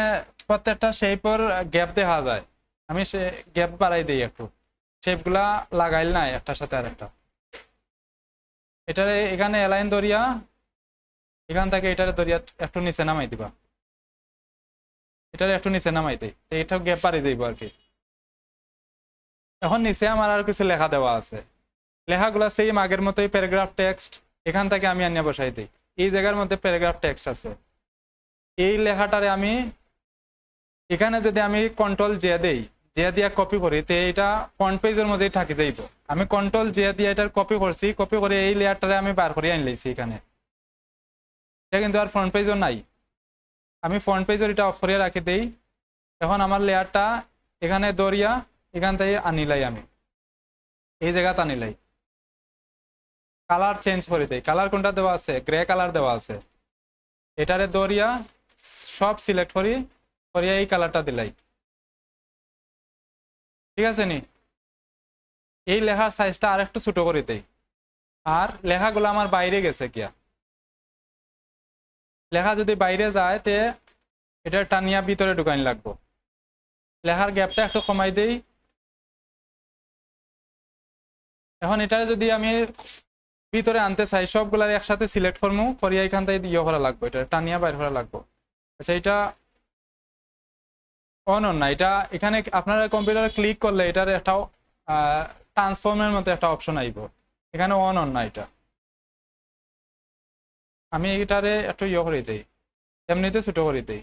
প্রত্যেকটা শেপের গ্যাপ দেখা যায়, আমি সে গ্যাপ বাড়াই দিই একটু, শেপগুলা লাগাইল নাই একটার সাথে আর একটা। এটারে এখানে অ্যালাইন ধরিয়া এখান থেকে এটারে ধরিয়া একটু নিচে নামাই দিবা, এটারে একটু নিচে নামাইতে এটা গ্যাপ পারি যাইব আর কি। এখন নিচে আমার আর কিছু লেখা দেওয়া আছে, লেখাগুলা সেম আগের মতোই প্যারাগ্রাফ টেক্সট। এখান থেকে আমি আনিয়া বসাই দিই, এই জায়গার মধ্যে প্যারাগ্রাফ টেক্সট আছে। এই লেখাটারে আমি এখানে যদি আমি কন্ট্রোল জে দেই, জে দিয়া কপি করি, তো এটা ফ্রন্ট পেজের মধ্যেই থাকি যাইব। আমি কন্ট্রোল জে দিয়ে এটার কপি করছি, কপি করে এই লেয়ারটারে আমি বার করে আনি লাইছি এখানে। এটা কিন্তু আর ফ্রন্ট পেজও নাই, আমি ফ্রন্ট পেজের এটা অফ করে রাখি দেই। এখন আমার লেয়ারটা এখানে দরিয়া এখান থেকে আনিলাই, আমি এই জায়গাতে আনিলাই। কালার চেঞ্জ করে দেই, কালার কোনটা দেওয়া আছে, গ্রে কালার দেওয়া আছে। এটারে দরিয়া সব সিলেক্ট করি, করিয়া এই কালারটা দিলাই, ঠিক আছে নি। এই লেখার সাইজটা আর একটু ছোট করে দেই। আর লেখাগুলো আমার বাইরে গেছে কিয়া, লেখা যদি বাইরে যায় তে এটা টানিয়া ভিতরে ঢুকাইন লাগবো। লেখার গ্যাপটা একটু কমাই দেই। এখন এটারে যদি আমি ভিতরে আনতে চাই, সবগুলার একসাথে সিলেক্ট করবো, করিয়া এখান থেকে ইয়ে করা লাগবো, এটা টানিয়া বাইর করা লাগবো। আচ্ছা, এটা অন না, এটা এখানে আপনারা কম্পিউটারে ক্লিক করলে এটার একটা ট্রান্সফর্মের মতো একটা অপশন আইব, এখানে অন না এটা। আমি এটারে একটু ইয়ে করে দিই, এমনিতে ছোট করে দিই।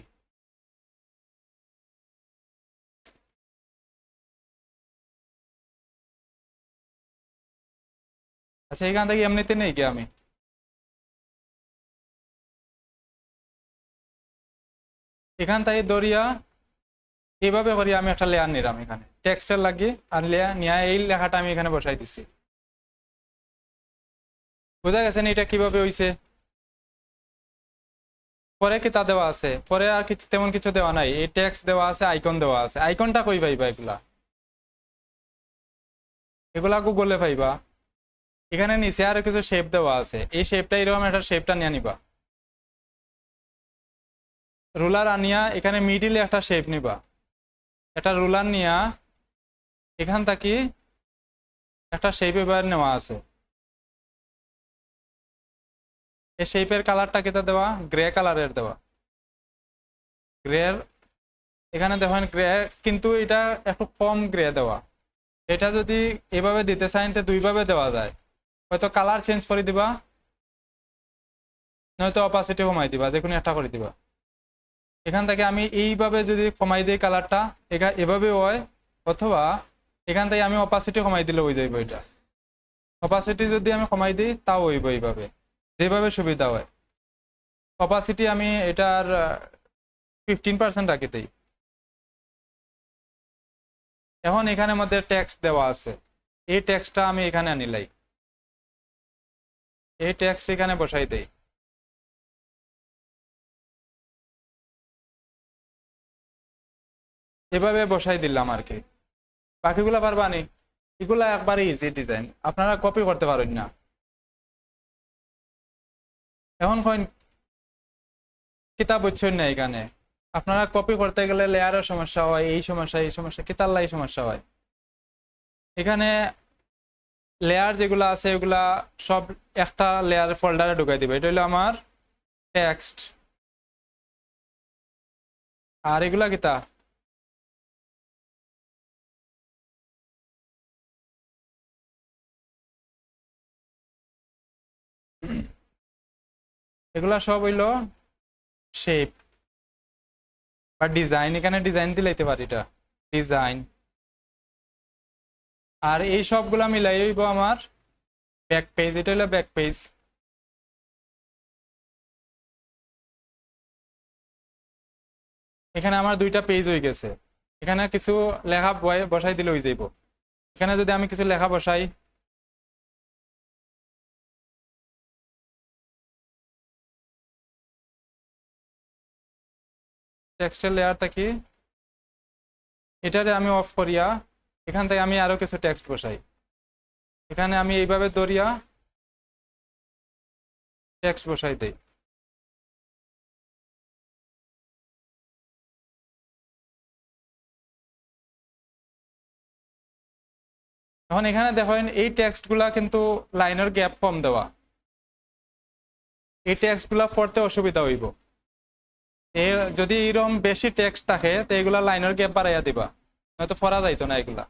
আচ্ছা, এখান থেকে এমনিতে নেই কি আমি এখান থেকে দরিয়া এইভাবে করি আমি একটা লেয়ার নিলাম এখানে টেক্সটের লাগিয়ে, আর লেয়ার নিয়ে এই লেখাটা আমি এখানে বসাই দিছি। বোঝা গেছে না এটা কিভাবে হইছে? পরে কি তা দেওয়া আছে? পরে আর কিছু তেমন কিছু দেওয়া নাই, এই টেক্সট দেওয়া আছে, আইকন দেওয়া আছে। আইকনটা কই পাইবা এগুলা? এগুলা গুগলে পাইবা। এখানে নিচে আর কিছু শেপ দেওয়া আছে, এই শেপটা এরকম একটা শেপটা নিয়ে নিবা, রুলার আনিয়া এখানে মিডিলে একটা শেপ নিবা, একটা রুলার নিয়া এখান থেকে একটা শেপ এবার নেওয়া আছে। এই শেপের কালারটা কেটে দেওয়া গ্রে কালারের দেওয়া, গ্রের এখানে দেখেন গ্রে, কিন্তু এটা একটু কম গ্রে দেওয়া। এটা যদি এভাবে দিতে চান তো দুইভাবে দেওয়া যায়, হয়তো কালার চেঞ্জ করে দিবা, নয়তো অপাসিটি কমাই দিবা, যে কোনো একটা করে দিবা। এখান থেকে আমি এইভাবে যদি কমাই দিই কালারটা, এভাবে হয়, অথবা এখান থেকে আমি অপাসিটি কমাই দিলে হয়ে যাইব। এটা অপাসিটি যদি আমি কমাই দিই তাও হইব, এইভাবে যেভাবে সুবিধা হয়। অপাসিটি আমি এটার 15% রাখি দিই। এখন এখানে মধ্যে টেক্সট দেওয়া আছে, এই টেক্সটটা আমি এখানে আনিলাই, এই টেক্সট এখানে বসাই দেই। এভাবে বসাই দিলাম আর কি। বাকিগুলা পারবা নি? এগুলা একবারে ইজি ডিজাইন, আপনারা কপি করতে পারেন না। এখন কইন কিতাব বুঝছেন না, এখানে আপনারা কপি করতে গেলে লেয়ারের সমস্যা হয়, এই সমস্যা এই সমস্যা, কিতাল্লাই সমস্যা হয়। এখানে লেয়ার যেগুলো আছে এগুলা সব একটা লেয়ার ফোল্ডারে ঢুকাই দিবে। এটা হলো আমার টেক্সট, আর এগুলা কিতা এগুলা সব হইলো শেপ বা ডিজাইন, এখানে ডিজাইন দিলাইতে পারি, এটা ডিজাইন। আর এই সবগুলা মিলাই হইব আমার ব্যাক পেজ, এটা হলো ব্যাক পেজ। এখানে আমার দুইটা পেজ হয়ে গেছে, এখানে কিছু লেখা বসাই দিলে হয়ে যাইব। এখানে যদি আমি কিছু লেখা বসাই, টেক্সটের লেয়ার থাকি এটারে আমি অফ করিয়া এখান থেকে আমি আরো কিছু টেক্সট বসাই, এখানে আমি এইভাবে দরিয়া টেক্সট বসাই দেই। এখন এখানে দেখেন এই টেক্সট গুলা কিন্তু লাইনের গ্যাপ কম দেওয়া, এই টেক্সট গুলা পড়তে অসুবিধা হইব। এর যদি এরকম বেশি টেক্সট থাকে তো এগুলা লাইনের গ্যাপ বাড়াইয়া দিবা, নয়তো পড়া যাইতো না। এগুলা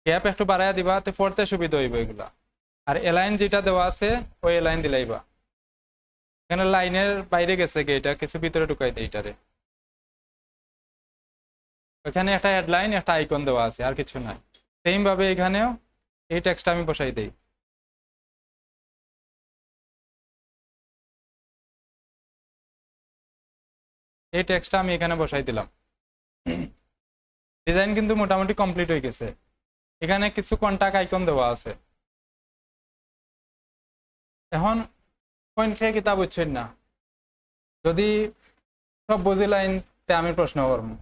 গ্যাপ একটু বাড়াইয়া দিবা, তো পড়তে সুবিধা হইব এগুলা। আর এলাইন যেটা দেওয়া আছে ওই এলাইন দিলাইবা। এখানে লাইনের বাইরে গেছে কি, এটা কিছু ভিতরে ঢুকাই দিই এটারে। এখানে একটা হেডলাইন একটা আইকন দেওয়া আছে, আর কিছু নাই। সেম ভাবে এখানেও এই টেক্সটটা আমি বসাই দেই। এই টেক্সটটা আমি এখানে বসাই দিলাম। ডিজাইন কিন্তু মোটামুটি কমপ্লিট হয়ে গেছে। এখানে কিছু কন্টাক্ট আইকন দেওয়া আছে। এখন পয়েন্ট খেয়ে কিতাব বুঝছেন না, যদি সব বুঝিলাইন তে আমি প্রশ্ন করবো,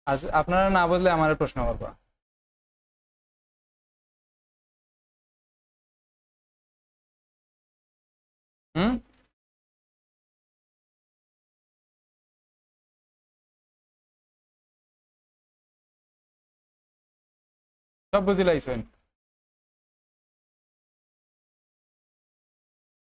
আজ আপনারা না বুঝলে আমার প্রশ্ন করবা। হুম, সব বুঝিলাইছেন?